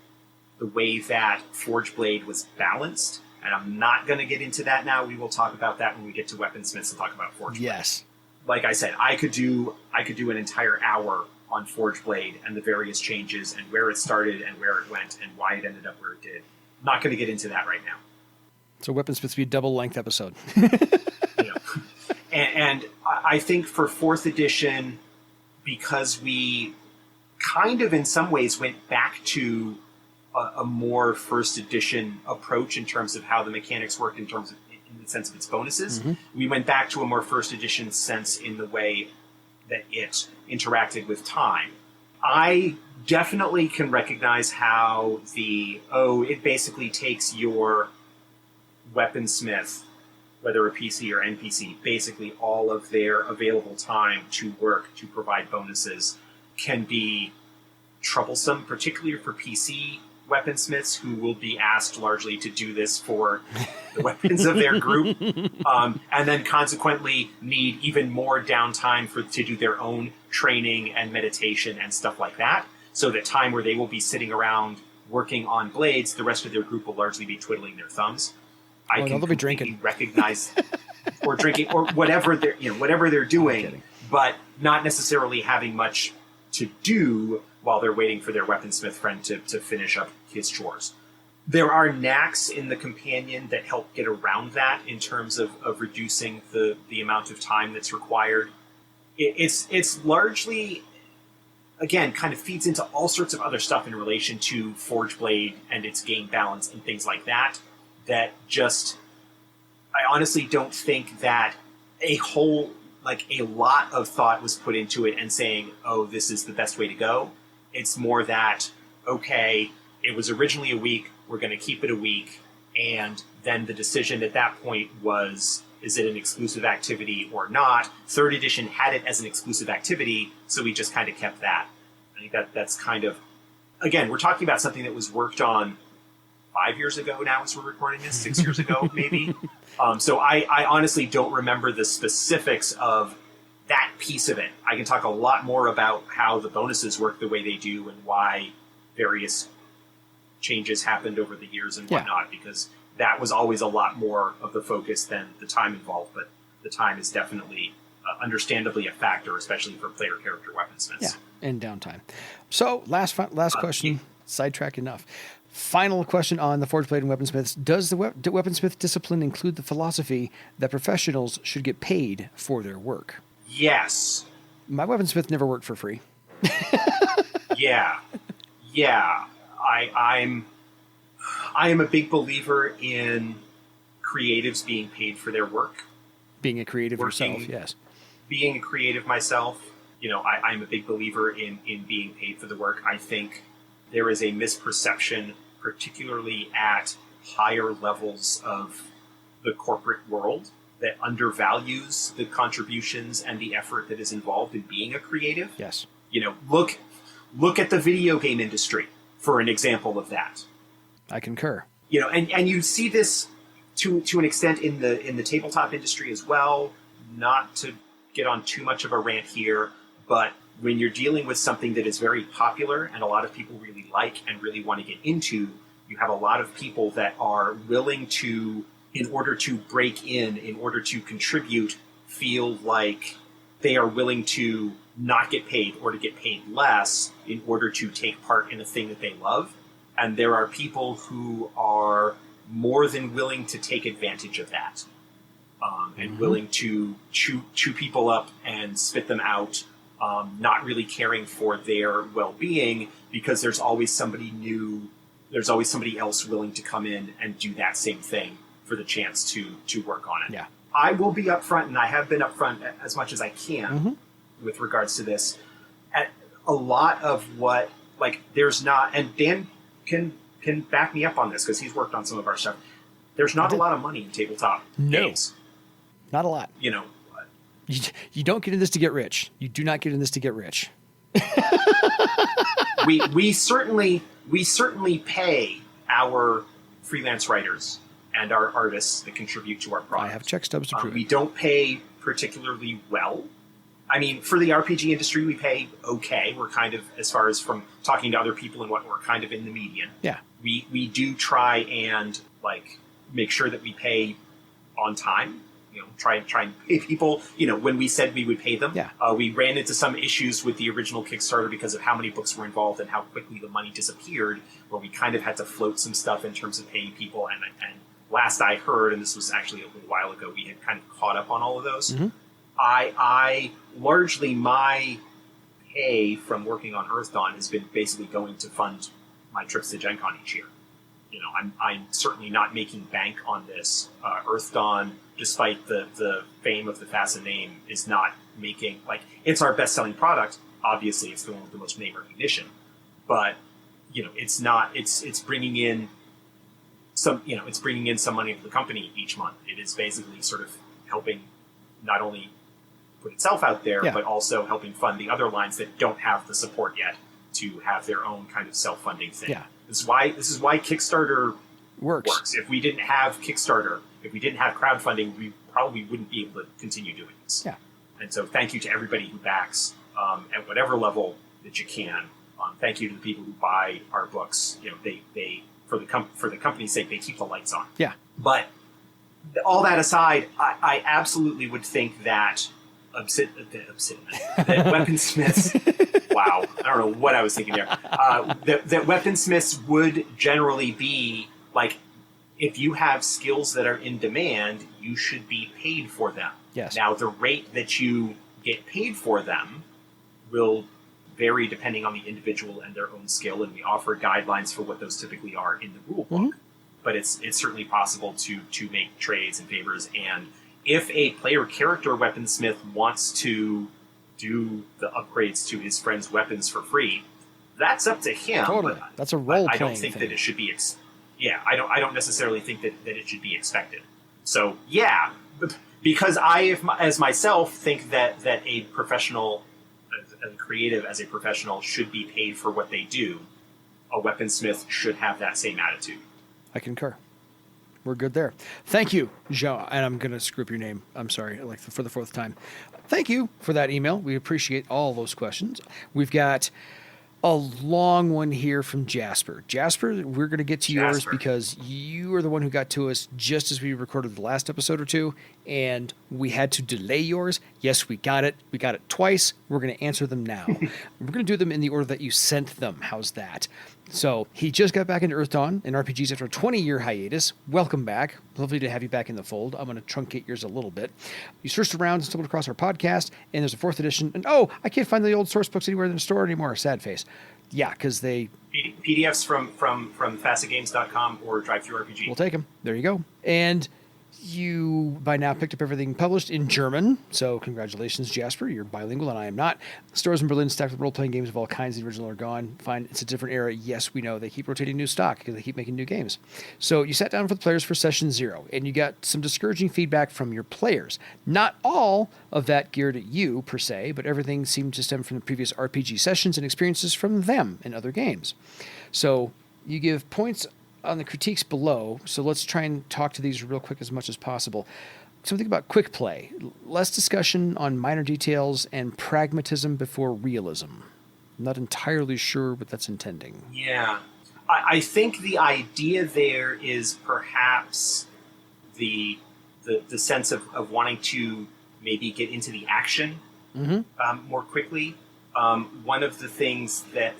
[SPEAKER 2] the way that Forge Blade was balanced. And I'm not going to get into that now. We will talk about that when we get to Weaponsmiths and talk about Forge Blade.
[SPEAKER 1] Yes.
[SPEAKER 2] Like I said, I could do an entire hour on Forge Blade and the various changes and where it started and where it went and why it ended up where it did. Not going to get into that right now.
[SPEAKER 1] So Weaponsmiths be a double-length episode.
[SPEAKER 2] And I think for fourth edition, because we kind of in some ways went back to a more first edition approach in terms of how the mechanics worked in the sense of its bonuses. We went back to a more first edition sense in the way that it interacted with time. I definitely can recognize how it basically takes your weaponsmith, whether a PC or NPC, basically all of their available time to work to provide bonuses can be troublesome, particularly for PC weaponsmiths who will be asked largely to do this for the weapons of their group, and then consequently need even more downtime to do their own training and meditation and stuff like that. So that time where they will be sitting around working on blades, the rest of their group will largely be twiddling their thumbs. I can
[SPEAKER 1] they'll be drinking,
[SPEAKER 2] recognize, or drinking, or whatever they're doing, but not necessarily having much to do while they're waiting for their weaponsmith friend to finish up his chores. There are knacks in the companion that help get around that in terms of reducing the amount of time that's required. It's largely, again, kind of feeds into all sorts of other stuff in relation to Forge Blade and its game balance and things like that, that just, I honestly don't think that a lot of thought was put into it and saying, oh, this is the best way to go. It's more that, okay, it was originally a week, we're going to keep it a week, and then the decision at that point was, is it an exclusive activity or not? Third edition had it as an exclusive activity, so we just kind of kept that. I think that's kind of, again, we're talking about something that was worked on 5 years ago now as we're recording this, 6 years ago maybe. So I honestly don't remember the specifics of that piece of it. I can talk a lot more about how the bonuses work the way they do and why various changes happened over the years and whatnot, because that was always a lot more of the focus than the time involved. But the time is definitely, understandably, a factor, especially for player character weaponsmiths.
[SPEAKER 1] Yeah, and downtime. So last question, sidetrack enough. Final question on the Forge Blade and Weaponsmiths. Does the Weaponsmith discipline include the philosophy that professionals should get paid for their work?
[SPEAKER 2] Yes.
[SPEAKER 1] My Weaponsmith never worked for free.
[SPEAKER 2] Yeah. I am a big believer in creatives being paid for their work.
[SPEAKER 1] Being a creative yourself, yes.
[SPEAKER 2] Being a creative myself, I'm a big believer in being paid for the work. I think there is a misperception, particularly at higher levels of the corporate world, that undervalues the contributions and the effort that is involved in being a creative.
[SPEAKER 1] Yes.
[SPEAKER 2] Look at the video game industry for an example of that.
[SPEAKER 1] I concur.
[SPEAKER 2] And you see this to an extent in the tabletop industry as well. Not to get on too much of a rant here, but when you're dealing with something that is very popular and a lot of people really like and really want to get into, you have a lot of people that are willing to, in order to break in order to contribute, feel like they are willing to not get paid or to get paid less in order to take part in a thing that they love. And there are people who are more than willing to take advantage of that, and willing to chew people up and spit them out, not really caring for their well-being, because there's always somebody new, there's always somebody else willing to come in and do that same thing for the chance to work on it.
[SPEAKER 1] Yeah.
[SPEAKER 2] I will be upfront, and I have been upfront as much as I can with regards to this. At a lot of what, there's not, and Dan can back me up on this because he's worked on some of our stuff. There's not a lot of money in tabletop games.
[SPEAKER 1] Not a lot. You don't get in this to get rich. You do not get in this to get rich.
[SPEAKER 2] we certainly pay our freelance writers and our artists that contribute to our product.
[SPEAKER 1] I have check stubs to prove
[SPEAKER 2] We
[SPEAKER 1] it.
[SPEAKER 2] don't pay particularly well. I mean, for the RPG industry, we pay okay. We're kind of, as far as from talking to other people and what, we're kind of in the median.
[SPEAKER 1] Yeah.
[SPEAKER 2] We do try and make sure that we pay on time. Try and pay people. When we said we would pay them.
[SPEAKER 1] Yeah.
[SPEAKER 2] We ran into some issues with the original Kickstarter because of how many books were involved and how quickly the money disappeared, where we kind of had to float some stuff in terms of paying people. And last I heard, and this was actually a little while ago, we had kind of caught up on all of those. I largely, my pay from working on Earth Dawn has been basically going to fund my trips to Gen Con each year. I'm certainly not making bank on this. Earth Dawn, despite the fame of the FASA name, is not making, it's our best-selling product. Obviously, it's the one with the most name recognition. But, it's not, it's bringing in some money to the company each month. It is basically sort of helping not only put itself out there, but also helping fund the other lines that don't have the support yet to have their own kind of self-funding thing.
[SPEAKER 1] Yeah.
[SPEAKER 2] This is why Kickstarter
[SPEAKER 1] works.
[SPEAKER 2] If we didn't have Kickstarter, if we didn't have crowdfunding, we probably wouldn't be able to continue doing this.
[SPEAKER 1] Yeah.
[SPEAKER 2] And so thank you to everybody who backs at whatever level that you can. Thank you to the people who buy our books. They for the company's sake, they keep the lights on.
[SPEAKER 1] Yeah.
[SPEAKER 2] But all that aside, I absolutely would think that that weaponsmiths. Wow, I don't know what I was thinking there. That weaponsmiths would generally be if you have skills that are in demand, you should be paid for them.
[SPEAKER 1] Yes.
[SPEAKER 2] Now, the rate that you get paid for them will vary depending on the individual and their own skill, and we offer guidelines for what those typically are in the rule book. But it's certainly possible to make trades and favors. And if a player character weaponsmith wants to do the upgrades to his friend's weapons for free, that's up to him.
[SPEAKER 1] Totally. That's a role-playing
[SPEAKER 2] I don't think
[SPEAKER 1] thing.
[SPEAKER 2] that it should be. I don't necessarily think that it should be expected. So yeah, because I, as myself, think that a professional, a creative as a professional, should be paid for what they do. A weaponsmith should have that same attitude.
[SPEAKER 1] I concur. We're good there. Thank you, Joao. And I'm going to screw up your name. I'm sorry, for the fourth time. Thank you for that email. We appreciate all those questions. We've got a long one here from Jasper. Jasper, we're going to get to yours because you are the one who got to us just as we recorded the last episode or two, and we had to delay yours. Yes, we got it. We got it twice. We're going to answer them now. We're going to do them in the order that you sent them. How's that? So he just got back into Earth Dawn and RPGs after a 20-year hiatus. Welcome back. Lovely to have you back in the fold. I'm going to truncate yours a little bit. You searched around and stumbled across our podcast, and there's a 4th edition. And I can't find the old source books anywhere in the store anymore. Sad face. Yeah, because they...
[SPEAKER 2] PDFs from FASAgames.com or DriveThruRPG.
[SPEAKER 1] We'll take them. There you go. And you, by now, picked up everything published in German. So congratulations, Jasper. You're bilingual, and I am not. Stores in Berlin stacked with role-playing games of all kinds. The original are gone. Fine, it's a different era. Yes, we know. They keep rotating new stock because they keep making new games. So you sat down for the players for Session 0, and you got some discouraging feedback from your players. Not all of that geared at you, per se, but everything seemed to stem from the previous RPG sessions and experiences from them in other games. So you give points on the critiques below, so let's try and talk to these real quick as much as possible. Something about quick play, less discussion on minor details, and pragmatism before realism. I'm not entirely sure what that's intending.
[SPEAKER 2] Yeah. I think the idea there is perhaps the sense of wanting to maybe get into the action more quickly. One of the things that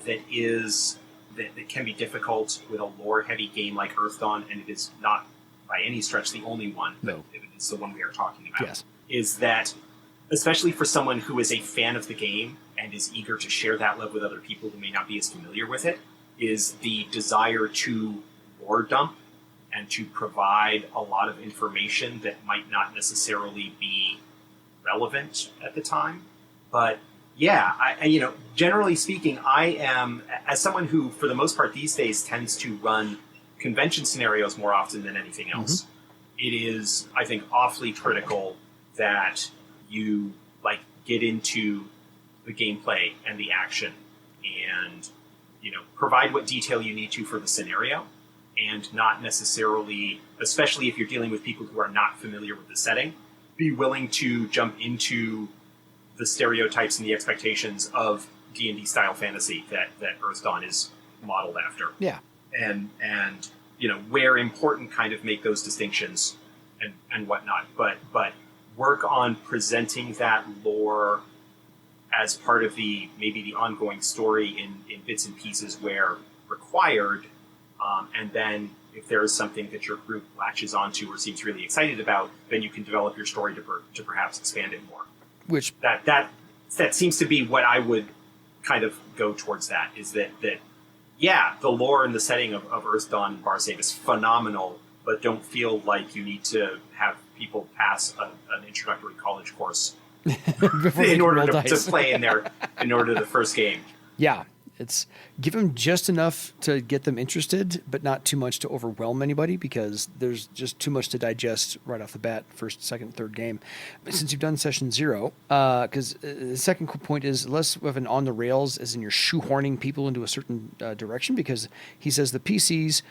[SPEAKER 2] can be difficult with a lore-heavy game like Earth Dawn, and it is not by any stretch the only one, but it's the one we are talking about,
[SPEAKER 1] yes,
[SPEAKER 2] is that, especially for someone who is a fan of the game and is eager to share that love with other people who may not be as familiar with it, is the desire to lore dump and to provide a lot of information that might not necessarily be relevant at the time. But yeah, generally speaking, I am, as someone who, for the most part these days, tends to run convention scenarios more often than anything else, it is, I think, awfully critical that you, get into the gameplay and the action and, provide what detail you need to for the scenario, and not necessarily, especially if you're dealing with people who are not familiar with the setting, be willing to jump into the stereotypes and the expectations of D&D style fantasy that Earth Dawn is modeled after.
[SPEAKER 1] Yeah.
[SPEAKER 2] And where important, kind of make those distinctions and whatnot. But work on presenting that lore as part of maybe the ongoing story in bits and pieces where required. And then if there is something that your group latches onto or seems really excited about, then you can develop your story to perhaps expand it more.
[SPEAKER 1] Which
[SPEAKER 2] that seems to be what I would kind of go towards. That is that the lore and the setting of Earth Dawn Barsave is phenomenal, but don't feel like you need to have people pass an introductory college course in order to play in the first game.
[SPEAKER 1] Yeah. It's give them just enough to get them interested, but not too much to overwhelm anybody, because there's just too much to digest right off the bat, first, second, third game. But since you've done Session 0, because the second point is less of an on the rails, as in you're shoehorning people into a certain direction, because he says the PCs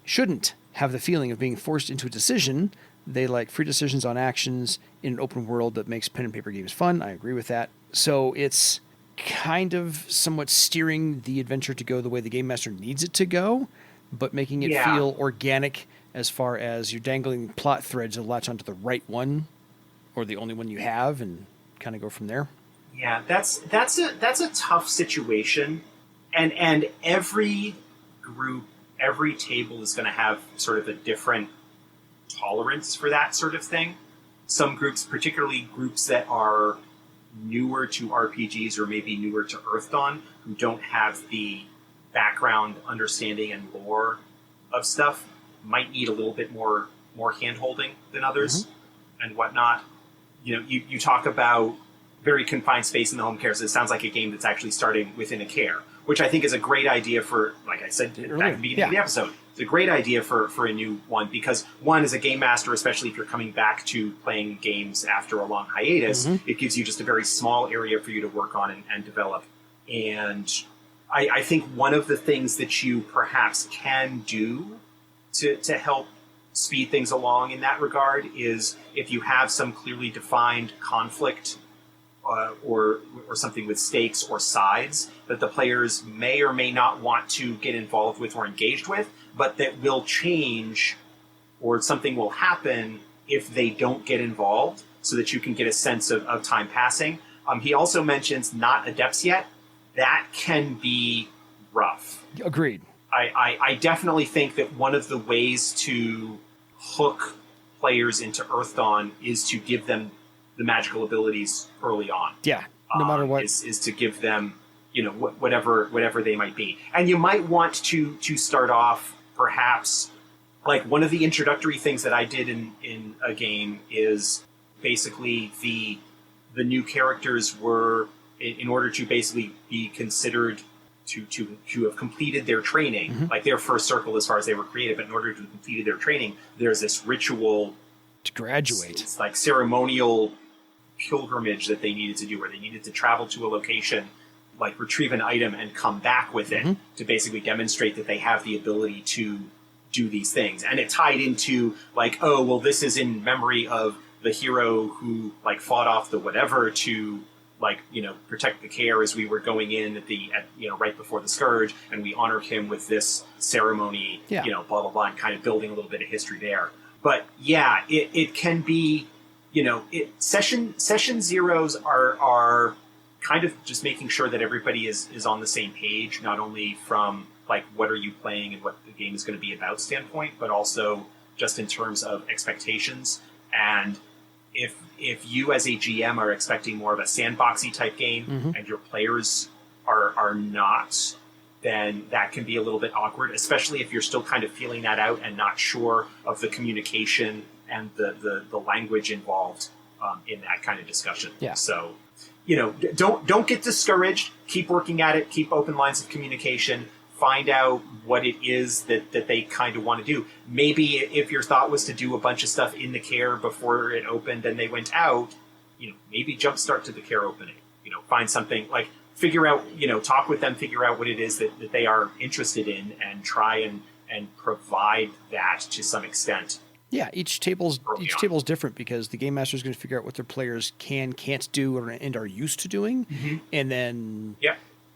[SPEAKER 1] shouldn't have the feeling of being forced into a decision. They like free decisions on actions in an open world that makes pen and paper games fun. I agree with that. So it's kind of somewhat steering the adventure to go the way the game master needs it to go, but making it feel organic as far as you're dangling plot threads to latch onto the right one or the only one you have and kind of go from there.
[SPEAKER 2] Yeah, that's a tough situation. And every group, every table is going to have sort of a different tolerance for that sort of thing. Some groups, particularly groups that are newer to RPGs or maybe newer to Earth Dawn, who don't have the background understanding and lore of stuff, might need a little bit more hand-holding than others and whatnot. You talk about very confined space in the home care, so it sounds like a game that's actually starting within a care, which I think is a great idea for, like I said back at the beginning of the episode, it's a great idea for a new one, because one, as a game master, especially if you're coming back to playing games after a long hiatus, it gives you just a very small area for you to work on and develop. And I think one of the things that you perhaps can do to help speed things along in that regard is if you have some clearly defined conflict or something with stakes or sides that the players may or may not want to get involved with or engaged with, but that will change or something will happen if they don't get involved, so that you can get a sense of time passing. He also mentions not adepts yet. That can be rough.
[SPEAKER 1] Agreed.
[SPEAKER 2] I definitely think that one of the ways to hook players into Earth Dawn is to give them the magical abilities early on.
[SPEAKER 1] Yeah, no matter what.
[SPEAKER 2] Is to give them, whatever they might be. And you might want to start off, perhaps, like one of the introductory things that I did in a game is basically the new characters were, in order to basically be considered to have completed their training, like their first circle as far as they were created, but in order to have completed their training, there's this ritual
[SPEAKER 1] to graduate.
[SPEAKER 2] It's like ceremonial pilgrimage that they needed to do, where they needed to travel to a location, like retrieve an item and come back with it to basically demonstrate that they have the ability to do these things. And it tied into like, oh, well, this is in memory of the hero who like fought off the whatever to protect the kaer as we were going in right before the scourge, and we honored him with this ceremony, blah, blah, blah, and kind of building a little bit of history there. But yeah, it can be, session zeros are kind of just making sure that everybody is on the same page, not only from like what are you playing and what the game is going to be about standpoint, but also just in terms of expectations. And if you as a GM are expecting more of a sandboxy type game and your players are not, then that can be a little bit awkward, especially if you're still kind of feeling that out and not sure of the communication and the language involved in that kind of discussion.
[SPEAKER 1] Yeah.
[SPEAKER 2] So, don't get discouraged. Keep working at it. Keep open lines of communication. Find out what it is that they kind of want to do. Maybe if your thought was to do a bunch of stuff in the kaer before it opened and they went out, maybe jumpstart to the kaer opening. Find something like figure out, talk with them, figure out what it is that they are interested in, and try and provide that to some extent.
[SPEAKER 1] Yeah, each table's different because the game master is going to figure out what their players can't do, and are used to doing, and then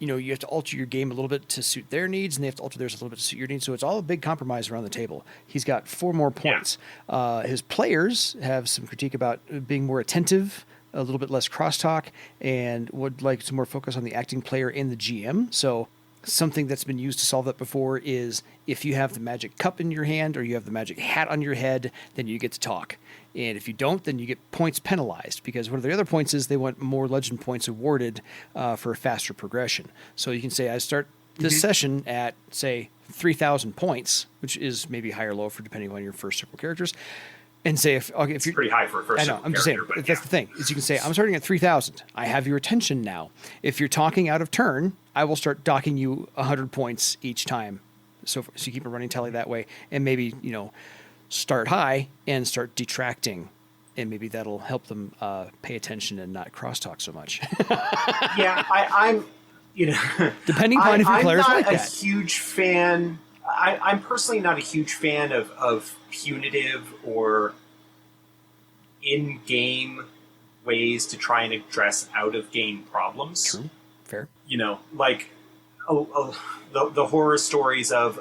[SPEAKER 1] you have to alter your game a little bit to suit their needs, and they have to alter theirs a little bit to suit your needs. So it's all a big compromise around the table. He's got 4 more points. Yeah. His players have some critique about being more attentive, a little bit less crosstalk, and would like some more focus on the acting player and the GM. So something that's been used to solve that before is if you have the magic cup in your hand or you have the magic hat on your head, then you get to talk. And if you don't, then you get points penalized, because one of the other points is they want more legend points awarded for a faster progression. So you can say, I start this session at, say, 3,000 points, which is maybe high or low for depending on your first circle characters. And say, if you're
[SPEAKER 2] pretty high for a first circle character.
[SPEAKER 1] I'm just saying, but that's the thing, is you can say, I'm starting at 3,000. I have your attention now. If you're talking out of turn, I will start docking you 100 points each time. So you keep a running tally that way, and maybe, start high and start detracting, and maybe that'll help them pay attention and not crosstalk so much.
[SPEAKER 2] Yeah, I'm
[SPEAKER 1] depending upon if your players like that.
[SPEAKER 2] I'm not a huge fan. I'm personally not a huge fan of punitive or in-game ways to try and address out-of-game problems.
[SPEAKER 1] True. Fair.
[SPEAKER 2] Like the horror stories of,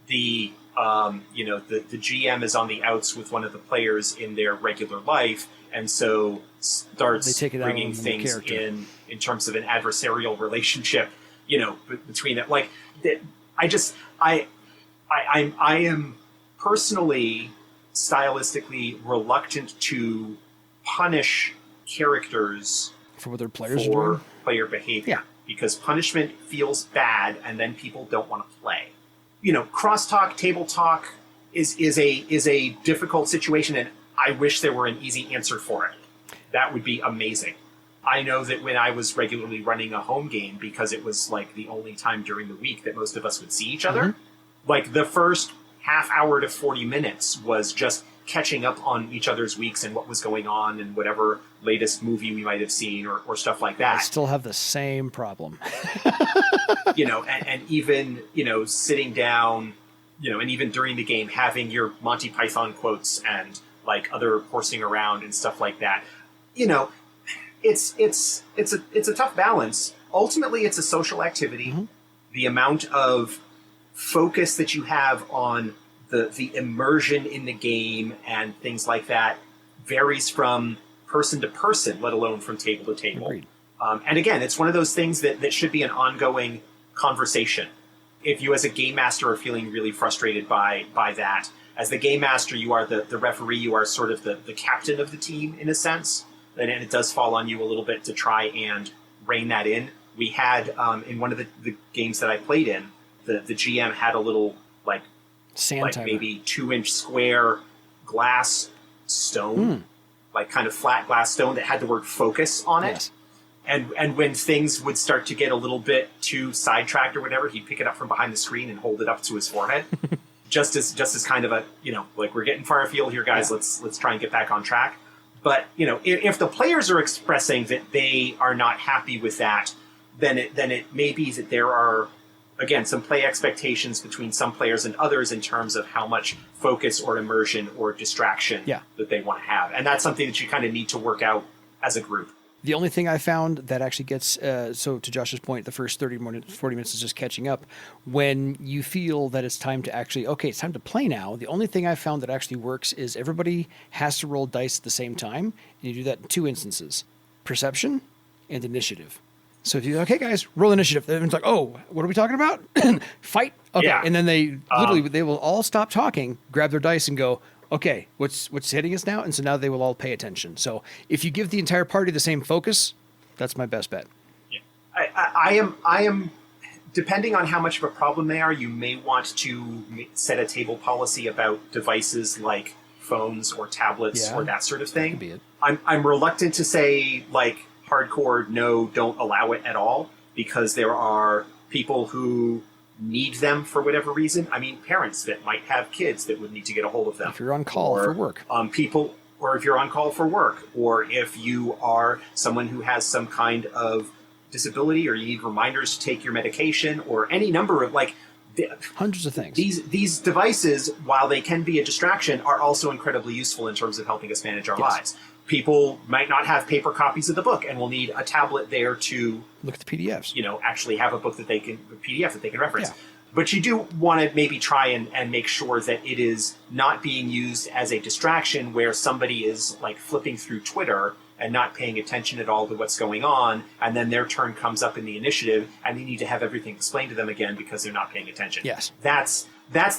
[SPEAKER 2] the GM is on the outs with one of the players in their regular life, and so starts bringing things in terms of an adversarial relationship, between them. Like, I am personally stylistically reluctant to punish characters
[SPEAKER 1] for what their players are doing.
[SPEAKER 2] Player behavior, because punishment feels bad, and then people don't want to play. Crosstalk, table talk is a difficult situation, and I wish there were an easy answer for it. That would be amazing. I know that when I was regularly running a home game, because it was like the only time during the week that most of us would see each other, like the first half hour to 40 minutes was just catching up on each other's weeks and what was going on and whatever latest movie we might have seen or stuff like that.
[SPEAKER 1] I still have the same problem.
[SPEAKER 2] And even, sitting down, and even during the game, having your Monty Python quotes and like other horsing around and stuff like that. It's a tough balance. Ultimately, it's a social activity. The amount of focus that you have on the immersion in the game and things like that varies from person to person, let alone from table to table.
[SPEAKER 1] Agreed.
[SPEAKER 2] And again, it's one of those things that should be an ongoing conversation. If you as a game master are feeling really frustrated by that, as the game master, you are the referee, you are sort of the captain of the team in a sense, and it does fall on you a little bit to try and rein that in. We had, in one of the games that I played in, the GM had a little,
[SPEAKER 1] Sand timer.
[SPEAKER 2] maybe 2-inch square glass stone, like kind of flat glass stone that had the word focus on it.
[SPEAKER 1] Yes.
[SPEAKER 2] And when things would start to get a little bit too sidetracked or whatever, he'd pick it up from behind the screen and hold it up to his forehead. just as kind of a, we're getting far afield here, guys.
[SPEAKER 1] Yeah.
[SPEAKER 2] Let's try and get back on track. But, if the players are expressing that they are not happy with that, then it may be that there are, again, some play expectations between some players and others in terms of how much focus or immersion or distraction that they want to have. And that's something that you kind of need to work out as a group.
[SPEAKER 1] The only thing I found that actually gets, so to Josh's point, the first 40 minutes is just catching up. When you feel that it's time to actually, okay, it's time to play now, the only thing I found that actually works is everybody has to roll dice at the same time. And you do that in 2 instances, perception and initiative. So if you okay, guys, roll initiative. Everyone's like, oh, what are we talking about? Fight? Okay. Yeah. And then they will all stop talking, grab their dice and go, okay, what's hitting us now? And so now they will all pay attention. So if you give the entire party the same focus, that's my best bet.
[SPEAKER 2] Yeah. I am, depending on how much of a problem they are, you may want to set a table policy about devices like phones or tablets or that sort of thing.
[SPEAKER 1] That could be it.
[SPEAKER 2] I'm reluctant to say, hardcore, no, don't allow it at all, because there are people who need them for whatever reason. I mean, parents that might have kids that would need to get a hold of them.
[SPEAKER 1] If you're on call for work.
[SPEAKER 2] People, or if you're on call for work, or if you are someone who has some kind of disability, or you need reminders to take your medication, or any number of,
[SPEAKER 1] hundreds of things.
[SPEAKER 2] These devices, while they can be a distraction, are also incredibly useful in terms of helping us manage our lives. People might not have paper copies of the book and will need a tablet there to
[SPEAKER 1] look at the PDFs.
[SPEAKER 2] Actually have a book that PDF that they can reference.
[SPEAKER 1] Yeah.
[SPEAKER 2] But you do want to maybe try and make sure that it is not being used as a distraction where somebody is flipping through Twitter and not paying attention at all to what's going on, and then their turn comes up in the initiative and they need to have everything explained to them again because they're not paying attention.
[SPEAKER 1] Yes.
[SPEAKER 2] That's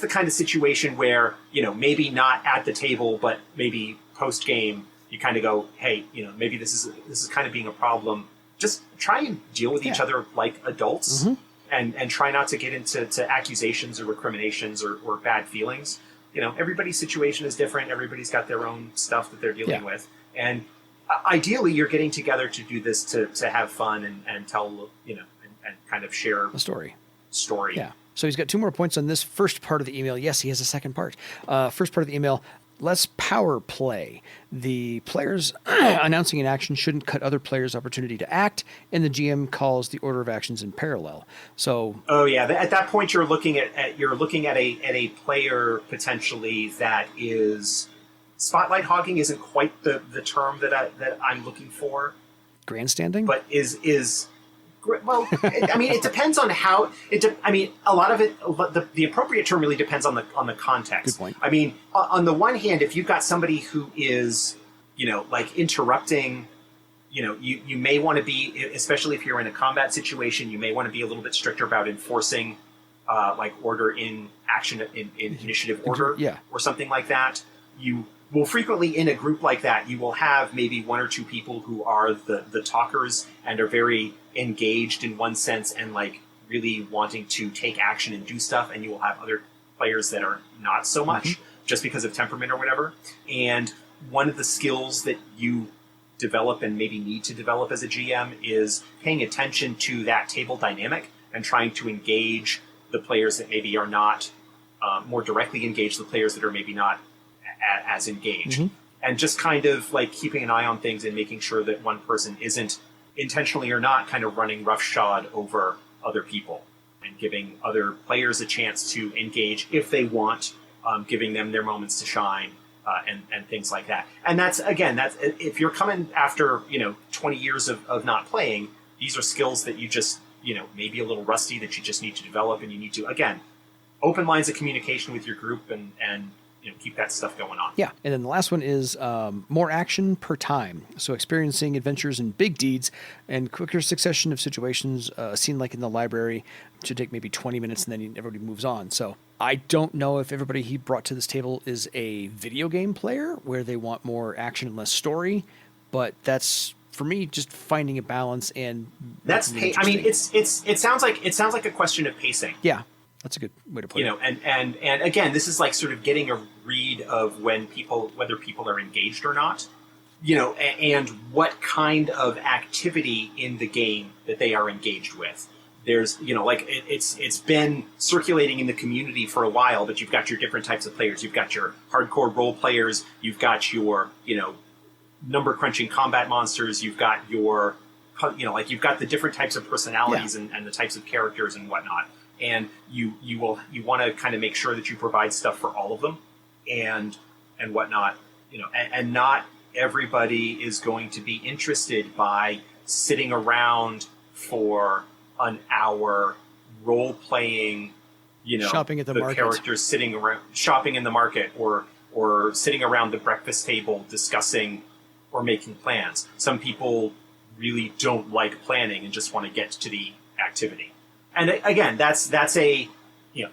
[SPEAKER 2] the kind of situation where, maybe not at the table, but maybe post-game, you kind of go, hey, maybe this is kind of being a problem. Just try and deal with each other like adults, and try not to get into accusations or recriminations or bad feelings. Everybody's situation is different. Everybody's got their own stuff that they're dealing with. And ideally, you're getting together to do this to have fun and tell, and kind of share
[SPEAKER 1] a story.
[SPEAKER 2] Yeah.
[SPEAKER 1] So he's got 2 more points on this first part of the email. Yes, he has a second part. First part of the email. Less power play. The players announcing an action shouldn't cut other players' opportunity to act, and the GM calls the order of actions in parallel. So,
[SPEAKER 2] at that point, you're looking at a player potentially that is spotlight hogging. Isn't quite the term that I'm looking for.
[SPEAKER 1] Grandstanding,
[SPEAKER 2] but is. Well, it depends on how a lot of it. The appropriate term really depends on the context.
[SPEAKER 1] Good point.
[SPEAKER 2] On the one hand, if you've got somebody who is, interrupting, you may want to be, especially if you're in a combat situation, you may want to be a little bit stricter about enforcing, order in action in initiative order, or something like that. You will frequently in a group like that, you will have maybe 1 or 2 people who are the talkers and are very engaged in one sense and really wanting to take action and do stuff, and you will have other players that are not so much just because of temperament or whatever. And one of the skills that you develop and maybe need to develop as a GM is paying attention to that table dynamic and trying to engage the players that maybe are not more directly engaged, the players that are maybe not as engaged, and just kind of keeping an eye on things and making sure that one person isn't intentionally or not kind of running roughshod over other people, and giving other players a chance to engage if they want, giving them their moments to shine, and things like that. And that's if you're coming after 20 years of not playing, these are skills that you just maybe a little rusty that you just need to develop, and you need to, again, open lines of communication with your group and keep that stuff going on.
[SPEAKER 1] Yeah, and then the last one is more action per time. So experiencing adventures and big deeds and quicker succession of situations. A scene like in the library should take maybe 20 minutes and then everybody moves on. So I don't know if everybody he brought to this table is a video game player where they want more action and less story, but that's for me just finding a balance and
[SPEAKER 2] that's I mean it sounds like a question of pacing.
[SPEAKER 1] Yeah. That's a good way to put it.
[SPEAKER 2] And again, this is like sort of getting a read of whether people are engaged or not, and what kind of activity in the game that they are engaged with. There's, it's been circulating in the community for a while, but you've got your different types of players. You've got your hardcore role players. You've got your, number crunching combat monsters. You've got your, you've got the different types of personalities and the types of characters and whatnot. And you want to kind of make sure that you provide stuff for all of them and whatnot, and not everybody is going to be interested by sitting around for an hour role playing,
[SPEAKER 1] shopping at the market.
[SPEAKER 2] Characters sitting around shopping in the market or sitting around the breakfast table discussing or making plans. Some people really don't like planning and just want to get to the activity. And again, that's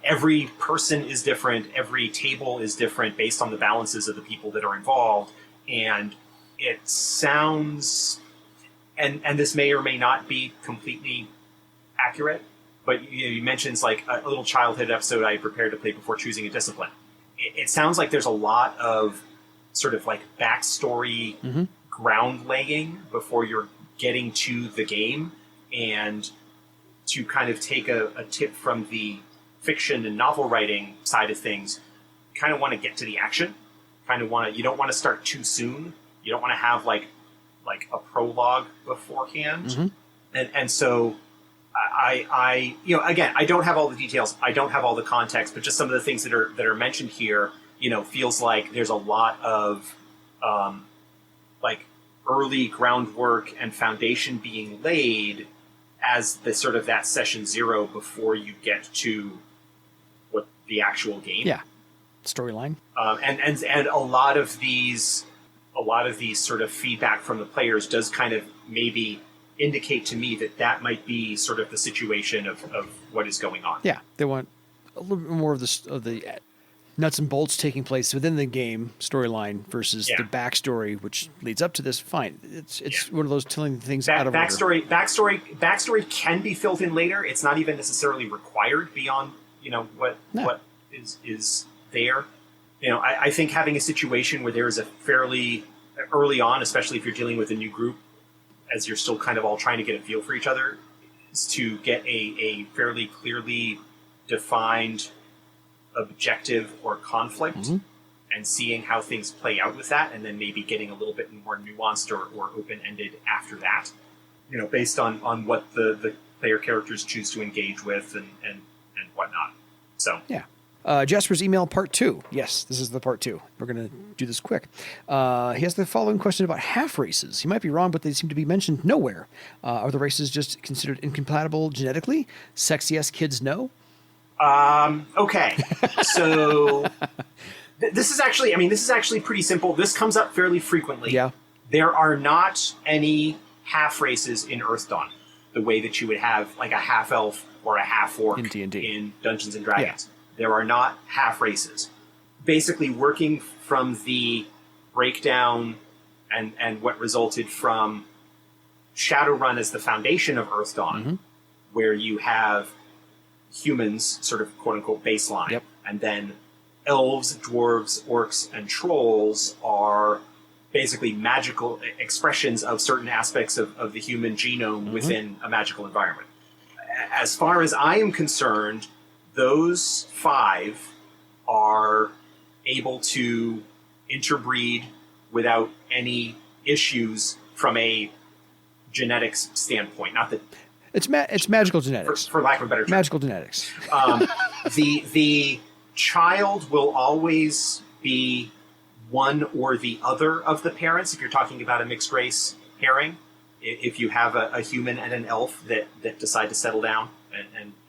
[SPEAKER 2] every person is different, every table is different based on the balances of the people that are involved, and it sounds, and this may or may not be completely accurate, but you mentioned like a little childhood episode I prepared to play before choosing a discipline. It sounds like there's a lot of sort of like backstory ground laying before you're getting to the game, and to kind of take a tip from the fiction and novel writing side of things, kind of want to get to the action. You don't want to start too soon. You don't want to have like a prologue beforehand. And so I again, I don't have all the details. I don't have all the context, but just some of the things that are mentioned here, feels like there's a lot of like early groundwork and foundation being laid as the sort of that session zero before you get to what the actual game.
[SPEAKER 1] Yeah. Storyline.
[SPEAKER 2] And a lot of these sort of feedback from the players does kind of maybe indicate to me that might be sort of the situation of what is going on.
[SPEAKER 1] Yeah. They want a little bit more of the nuts and bolts taking place within the game storyline versus the backstory, which leads up to this. Fine. It's one of those telling things out of order.
[SPEAKER 2] Backstory can be filled in later. It's not even necessarily required beyond, what is there. I think having a situation where there is a fairly early on, especially if you're dealing with a new group, as you're still kind of all trying to get a feel for each other, is to get a fairly clearly defined objective or conflict and seeing how things play out with that, and then maybe getting a little bit more nuanced or open-ended after that, based on what the player characters choose to engage with and whatnot. So
[SPEAKER 1] yeah. Jasper's email part 2. Yes, this is the part 2. We're going to do this quick. He has the following question about half races. He might be wrong, but they seem to be mentioned nowhere. Are the races just considered incompatible genetically? Sex yes, kids no?
[SPEAKER 2] Okay. So this is actually pretty simple. This comes up fairly frequently.
[SPEAKER 1] Yeah.
[SPEAKER 2] There are not any half races in Earth Dawn, the way that you would have like a half elf or a half orc
[SPEAKER 1] in D&D.
[SPEAKER 2] In Dungeons and Dragons. Yeah. There are not half races. Basically working from the breakdown and what resulted from Shadowrun as the foundation of Earth Dawn, where you have humans sort of quote unquote baseline, and then elves, dwarves, orcs, and trolls are basically magical expressions of certain aspects of the human genome within a magical environment. As far as I am concerned, those 5 are able to interbreed without any issues from a genetics standpoint. Not that
[SPEAKER 1] it's magical genetics,
[SPEAKER 2] for lack of a better term.
[SPEAKER 1] Magical genetics.
[SPEAKER 2] The child will always be one or the other of the parents. If you're talking about a mixed race pairing, if you have a human and an elf that decide to settle down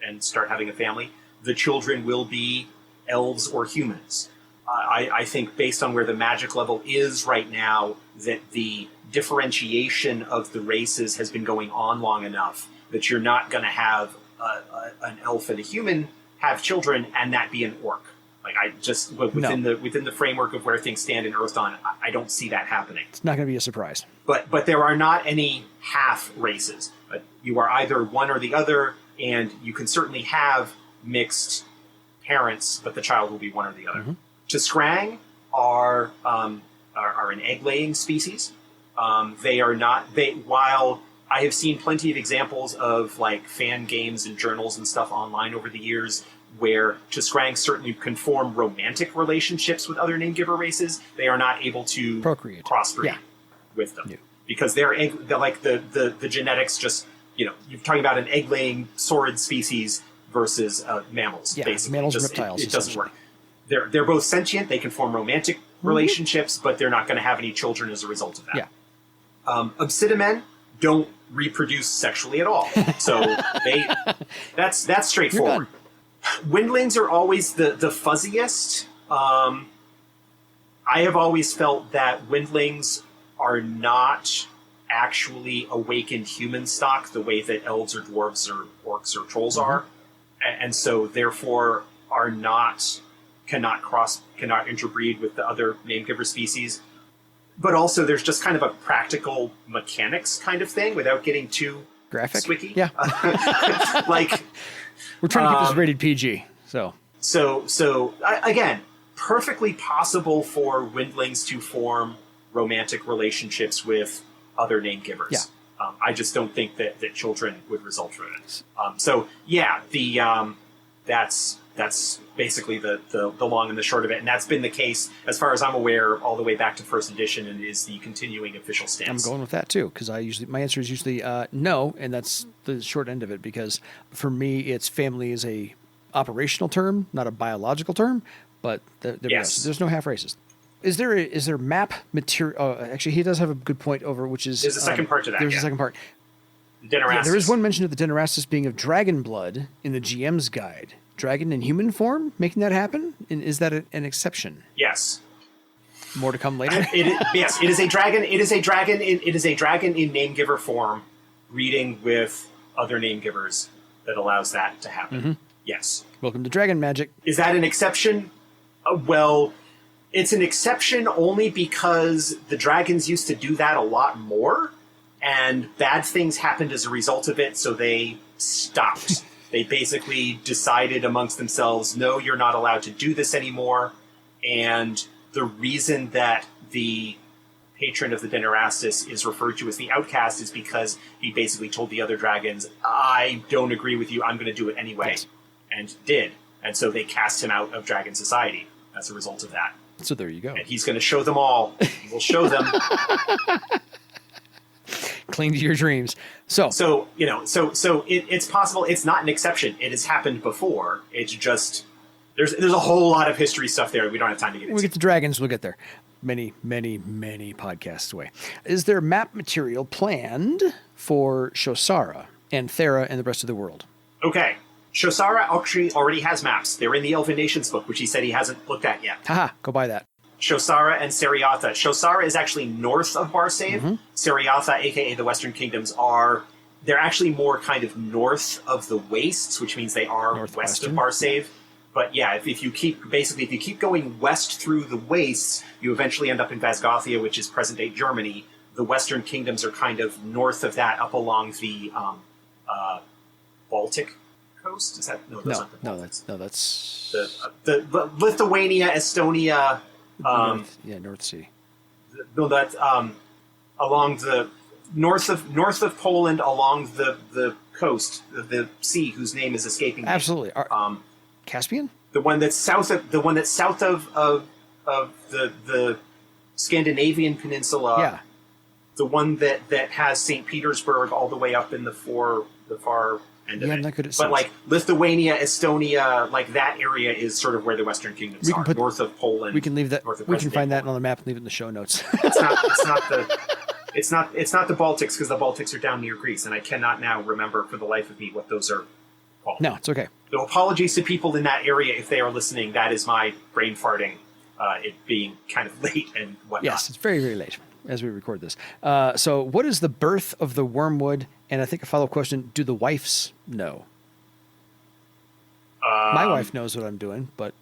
[SPEAKER 2] and start having a family, the children will be elves or humans. I think based on where the magic level is right now, that the differentiation of the races has been going on long enough that you're not going to have an elf and a human have children and that be an orc. Like I just within the framework of where things stand in Earthdawn, I don't see that happening.
[SPEAKER 1] It's not going to be a surprise.
[SPEAKER 2] But there are not any half races. But you are either one or the other, and you can certainly have mixed parents, but the child will be one or the other. Tiskrang are an egg-laying species. They are not. While I have seen plenty of examples of like fan games and journals and stuff online over the years, where Tiskrang certainly can form romantic relationships with other name-giver races, they are not able to
[SPEAKER 1] procreate,
[SPEAKER 2] crossbreed with them because the genetics just you're talking about an egg-laying saurid species versus mammals. Basically,
[SPEAKER 1] mammals and reptiles.
[SPEAKER 2] It doesn't work. They're both sentient. They can form romantic relationships, but they're not going to have any children as a result of that.
[SPEAKER 1] Yeah.
[SPEAKER 2] Obsidian don't reproduce sexually at all, so that's straightforward. Windlings are always the fuzziest. I have always felt that windlings are not actually awakened human stock the way that elves or dwarves or orcs or trolls are, and so therefore cannot interbreed with the other name-giver species. But also there's just kind of a practical mechanics kind of thing without getting too
[SPEAKER 1] graphic.
[SPEAKER 2] Squicky.
[SPEAKER 1] Yeah.
[SPEAKER 2] Like
[SPEAKER 1] we're trying to keep this rated PG. So
[SPEAKER 2] again, perfectly possible for windlings to form romantic relationships with other name givers.
[SPEAKER 1] Yeah.
[SPEAKER 2] I just don't think that children would result from it. That's basically the long and the short of it, and that's been the case as far as I'm aware all the way back to first edition, and is the continuing official stance.
[SPEAKER 1] I'm going with that too because my answer is usually no, and that's the short end of it because for me it's family is a operational term, not a biological term, but there's no half races. Is there map material? Actually, he does have a good point over which is
[SPEAKER 2] there's a second part to that.
[SPEAKER 1] There's a second part.
[SPEAKER 2] Dinnerastus.
[SPEAKER 1] There is one mention of the Dinnerastus being of dragon blood in the GM's guide. Dragon in human form, making that happen? And is that an exception?
[SPEAKER 2] Yes.
[SPEAKER 1] More to come later.
[SPEAKER 2] Yes, it is a dragon. It is a dragon. It is a dragon in name giver form, breeding with other name givers that allows that to happen. Yes.
[SPEAKER 1] Welcome to dragon magic.
[SPEAKER 2] Is that an exception? Well, it's an exception only because the dragons used to do that a lot more, and bad things happened as a result of it, so they stopped. They basically decided amongst themselves, no, you're not allowed to do this anymore. And the reason that the patron of the Dinnerastus is referred to as the outcast is because he basically told the other dragons, I don't agree with you, I'm going to do it anyway.
[SPEAKER 1] Yes.
[SPEAKER 2] And did. And so they cast him out of dragon society as a result of that.
[SPEAKER 1] So there you go.
[SPEAKER 2] And he's going to show them all. He will show them.
[SPEAKER 1] Cling to your dreams. So
[SPEAKER 2] it's possible. It's not an exception. It has happened before. It's just there's a whole lot of history stuff there we don't have time to get into.
[SPEAKER 1] When we get to dragons, we'll get there. Many podcasts away. Is there map material planned for Shosara and Thera and the rest of the world?
[SPEAKER 2] Okay. Shosara actually already has maps. They're in the Elven Nations book, which he said he hasn't looked at yet.
[SPEAKER 1] Haha, go buy that.
[SPEAKER 2] Shosara and Seriatha. Shosara is actually north of Barsave. Seriatha, aka the Western Kingdoms, they're actually more kind of north of the wastes, which means they are west of Barsave. But yeah, if you keep going west through the wastes, you eventually end up in Vasgothia, which is present-day Germany. The Western Kingdoms are kind of north of that, up along the Baltic coast. Is that no?
[SPEAKER 1] That's
[SPEAKER 2] the Lithuania, Estonia.
[SPEAKER 1] North Sea.
[SPEAKER 2] No, that's along the north of Poland, along the coast, the sea, whose name is escaping me.
[SPEAKER 1] Absolutely. Caspian?
[SPEAKER 2] The one that's south of the Scandinavian peninsula.
[SPEAKER 1] Yeah.
[SPEAKER 2] The one that has St. Petersburg all the way up in the far end of it.
[SPEAKER 1] I'm not good at
[SPEAKER 2] but like Lithuania, Estonia, like that area is sort of where the Western Kingdoms are, north of Poland.
[SPEAKER 1] We can leave that. We can find that on the map and leave it in the show notes.
[SPEAKER 2] It's not the Baltics, because the Baltics are down near Greece, and I cannot now remember for the life of me what those are called.
[SPEAKER 1] No, it's okay.
[SPEAKER 2] So apologies to people in that area if they are listening. That is my brain farting, it being kind of late and whatnot.
[SPEAKER 1] Yes, it's very, very late as we record this. So what is the birth of the wormwood? And I think a follow-up question, do the wives know? My wife knows what I'm doing, but...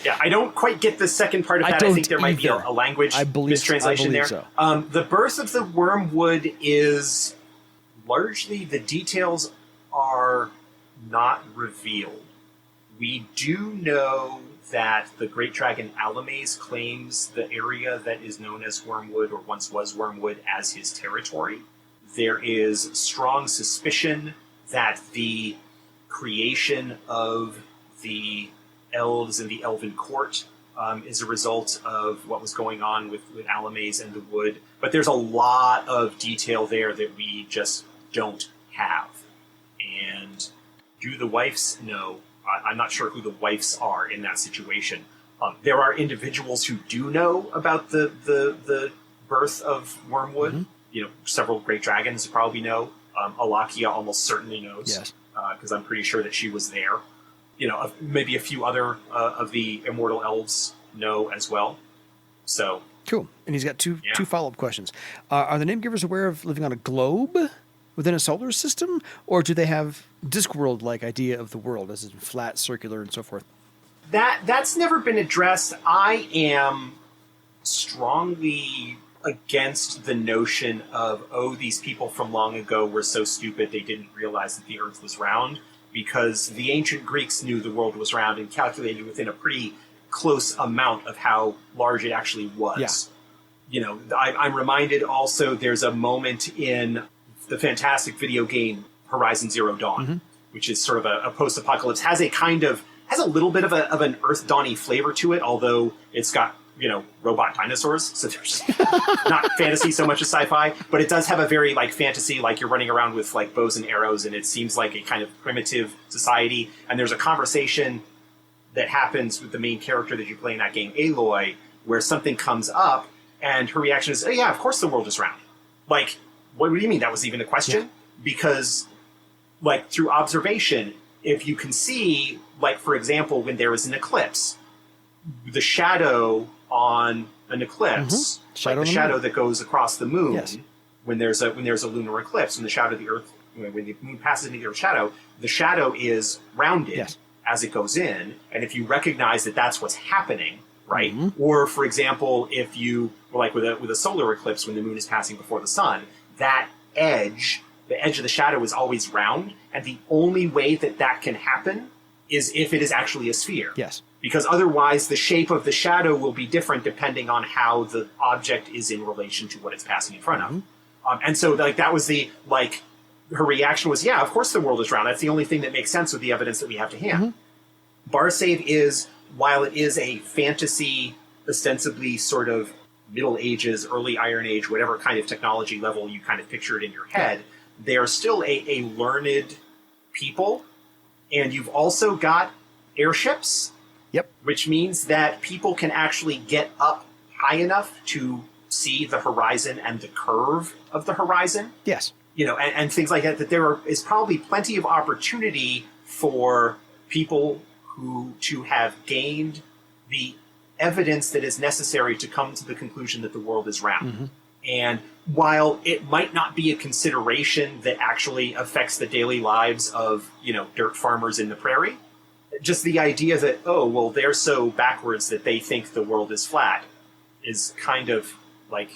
[SPEAKER 2] Yeah, I don't quite get the second part of that. I think there might be a language mistranslation there.
[SPEAKER 1] So.
[SPEAKER 2] The birth of the wormwood is largely, the details are not revealed. We do know that the great dragon Alamaze claims the area that is known as Wormwood, or once was Wormwood, as his territory. There is strong suspicion that the creation of the elves and the elven court is a result of what was going on with Alamaze and the wood. But there's a lot of detail there that we just don't have. And do the wives know? I'm not sure who the wives are in that situation. There are individuals who do know about the birth of Wormwood. Mm-hmm. You know, several great dragons probably know. Alakia almost certainly knows.
[SPEAKER 1] Yes.
[SPEAKER 2] Because I'm pretty sure that she was there. You know, maybe a few other of the immortal elves know as well. So
[SPEAKER 1] cool. And he's got two follow-up questions. Are the name givers aware of living on a globe within a solar system, or do they have Discworld-like idea of the world, as in flat, circular, and so forth?
[SPEAKER 2] That's never been addressed. I am strongly against the notion of, these people from long ago were so stupid they didn't realize that the Earth was round, because the ancient Greeks knew the world was round and calculated within a pretty close amount of how large it actually was. Yeah. You know, I'm reminded also there's a moment in the fantastic video game Horizon Zero Dawn, mm-hmm. which is sort of a post-apocalypse, has a little bit of an Earth Dawn-y flavor to it, although it's got, you know, robot dinosaurs, so there's not fantasy so much as sci-fi, but it does have a very, like, fantasy, like you're running around with, like, bows and arrows, and it seems like a kind of primitive society, and there's a conversation that happens with the main character that you play in that game, Aloy, where something comes up, and her reaction is, oh yeah, of course the world is round. Like, what do you mean that was even a question? Yeah. Because, like, through observation, if you can see, like, for example, when there is an eclipse, the shadow on an eclipse, mm-hmm. like the shadow that goes across the moon, yes. when there's a lunar eclipse, when the shadow of the Earth, when the moon passes into the Earth's shadow, the shadow is rounded yes. as it goes in, and if you recognize that that's what's happening, right? Mm-hmm. Or, for example, if you, like with a solar eclipse, when the moon is passing before the sun, that edge, the edge of the shadow is always round, and the only way that can happen is if it is actually a sphere.
[SPEAKER 1] Yes.
[SPEAKER 2] Because otherwise the shape of the shadow will be different depending on how the object is in relation to what it's passing in front of. Mm-hmm. And so, like, that was her reaction was, yeah, of course the world is round. That's the only thing that makes sense with the evidence that we have to hand. Mm-hmm. Barsave is, while it is a fantasy, ostensibly sort of Middle Ages, early Iron Age, whatever kind of technology level you kind of picture it in your head, they are still a learned people. And you've also got airships.
[SPEAKER 1] Yep.
[SPEAKER 2] Which means that people can actually get up high enough to see the horizon and the curve of the horizon.
[SPEAKER 1] Yes. You
[SPEAKER 2] know, and things like that there is probably plenty of opportunity for people to have gained the evidence that is necessary to come to the conclusion that the world is round. Mm-hmm. And while it might not be a consideration that actually affects the daily lives of, you know, dirt farmers in the prairie, just the idea that, they're so backwards that they think the world is flat is kind of like,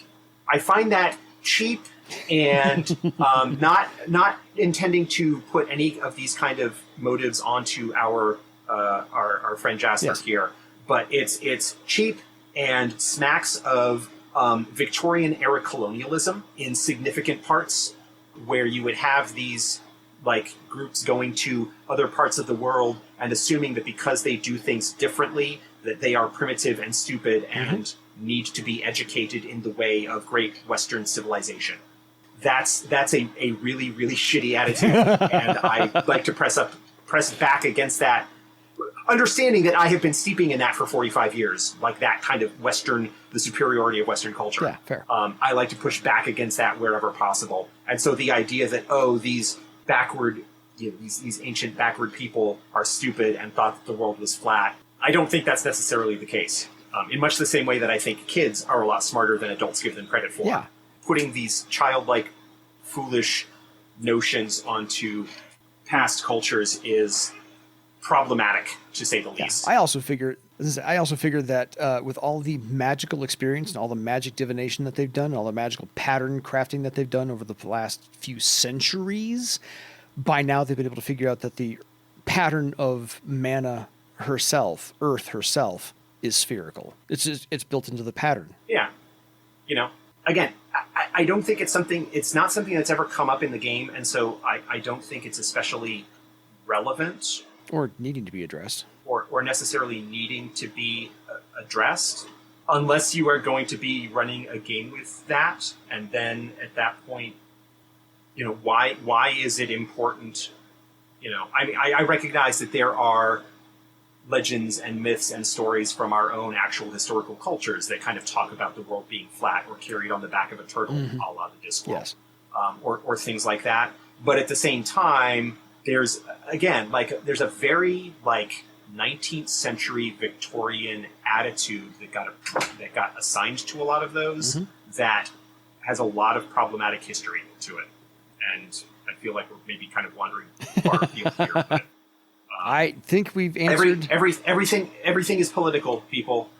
[SPEAKER 2] I find that cheap and not intending to put any of these kind of motives onto our friend Jasper yes. here, but it's cheap and smacks of Victorian era colonialism in significant parts, where you would have these like groups going to other parts of the world and assuming that because they do things differently that they are primitive and stupid and mm-hmm. need to be educated in the way of great Western civilization. That's a really, really shitty attitude, and I like to press back against that, understanding that I have been steeping in that for 45 years, like that kind of the superiority of Western culture.
[SPEAKER 1] Yeah, fair.
[SPEAKER 2] I like to push back against that wherever possible. And so the idea that, these backward these ancient backward people are stupid and thought that the world was flat. I don't think that's necessarily the case. In much the same way that I think kids are a lot smarter than adults give them credit for.
[SPEAKER 1] Yeah.
[SPEAKER 2] Putting these childlike, foolish notions onto past cultures is problematic, to say the least.
[SPEAKER 1] I also figure that with all the magical experience and all the magic divination that they've done, and all the magical pattern crafting that they've done over the last few centuries, by now they've been able to figure out that the pattern of mana herself, Earth herself, is spherical. It's built into the pattern.
[SPEAKER 2] Yeah. Again, I don't think it's not something that's ever come up in the game, and so I don't think it's especially relevant.
[SPEAKER 1] Or needing to be addressed.
[SPEAKER 2] Or necessarily needing to be addressed, unless you are going to be running a game with that, and then at that point, why is it important? I recognize that there are legends and myths and stories from our own actual historical cultures that kind of talk about the world being flat or carried on the back of a turtle, a la the Discworld,
[SPEAKER 1] yes.
[SPEAKER 2] Or things like that. But at the same time, there's a very 19th century Victorian attitude that got assigned to a lot of those that has a lot of problematic history to it, and I feel like we're maybe kind of wandering far afield here. But,
[SPEAKER 1] I think we've answered
[SPEAKER 2] everything is political, people.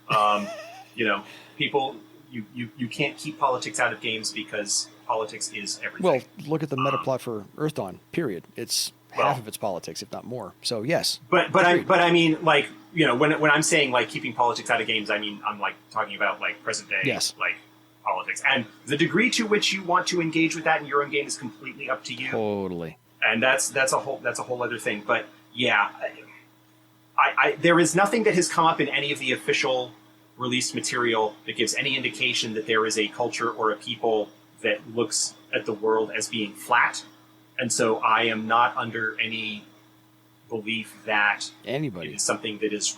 [SPEAKER 2] People, you can't keep politics out of games because politics is everything.
[SPEAKER 1] Well, look at the meta plot for Earth Dawn. Period. It's half of its politics, if not more. So yes.
[SPEAKER 2] But I mean, when I'm saying keeping politics out of games, I mean I'm talking about present day politics, and the degree to which you want to engage with that in your own game is completely up to you.
[SPEAKER 1] Totally.
[SPEAKER 2] And that's a whole other thing. But yeah, I there is nothing that has come up in any of the official released material that gives any indication that there is a culture or a people that looks at the world as being flat. And so I am not under any belief that
[SPEAKER 1] anybody
[SPEAKER 2] it is something that is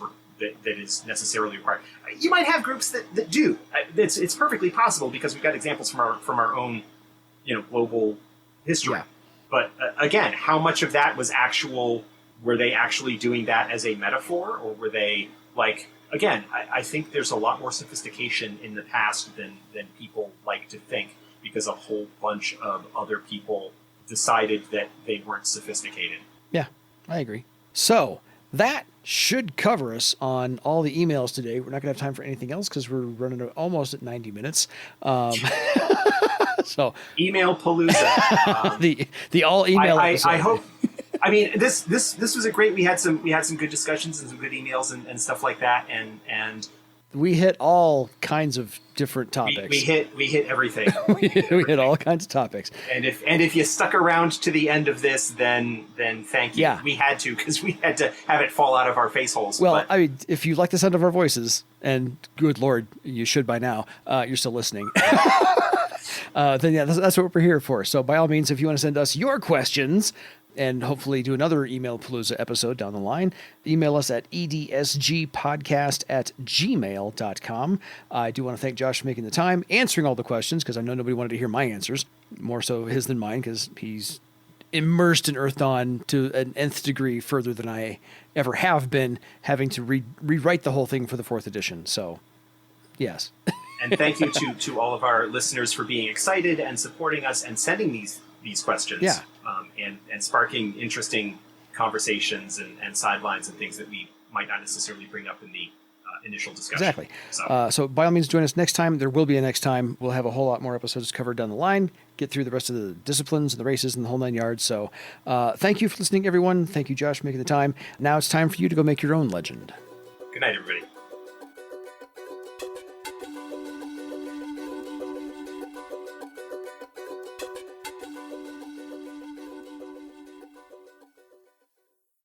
[SPEAKER 2] necessarily required. You might have groups that do. It's perfectly possible because we've got examples from our own global history.
[SPEAKER 1] Yeah.
[SPEAKER 2] But again, how much of that was actual? Were they actually doing that as a metaphor, or were they again? I think there's a lot more sophistication in the past than people like to think, because a whole bunch of other people decided that they weren't sophisticated.
[SPEAKER 1] Yeah, I agree. So that should cover us on all the emails today. We're not going to have time for anything else because we're running almost at 90 minutes. So
[SPEAKER 2] email palooza.
[SPEAKER 1] The all email.
[SPEAKER 2] I hope. I mean, this was a great. We had some good discussions and some good emails and stuff like that, and
[SPEAKER 1] we hit all kinds of different topics.
[SPEAKER 2] We hit everything.
[SPEAKER 1] we hit all kinds of topics.
[SPEAKER 2] And if you stuck around to the end of this, then thank you.
[SPEAKER 1] Yeah.
[SPEAKER 2] We had to, because we had to have it fall out of our face holes.
[SPEAKER 1] Well, I mean, if you like the sound of our voices, and good Lord, you should by now, you're still listening. Then yeah, that's what we're here for. So by all means, if you want to send us your questions, and hopefully do another Email Palooza episode down the line, email us at edsgpodcast@gmail.com. I do want to thank Josh for making the time, answering all the questions, because I know nobody wanted to hear my answers, more so his than mine, because he's immersed in Earth Dawn to an nth degree further than I ever have been, having to rewrite the whole thing for the 4th edition. So, yes.
[SPEAKER 2] And thank you to all of our listeners for being excited and supporting us and sending these questions.
[SPEAKER 1] Yeah.
[SPEAKER 2] And sparking interesting conversations and sidelines and things that we might not necessarily bring up in the initial discussion.
[SPEAKER 1] Exactly. So by all means, join us next time. There will be a next time. We'll have a whole lot more episodes covered down the line, get through the rest of the disciplines and the races and the whole 9 yards. So thank you for listening, everyone. Thank you, Josh, for making the time. Now it's time for you to go make your own legend.
[SPEAKER 2] Good night, everybody.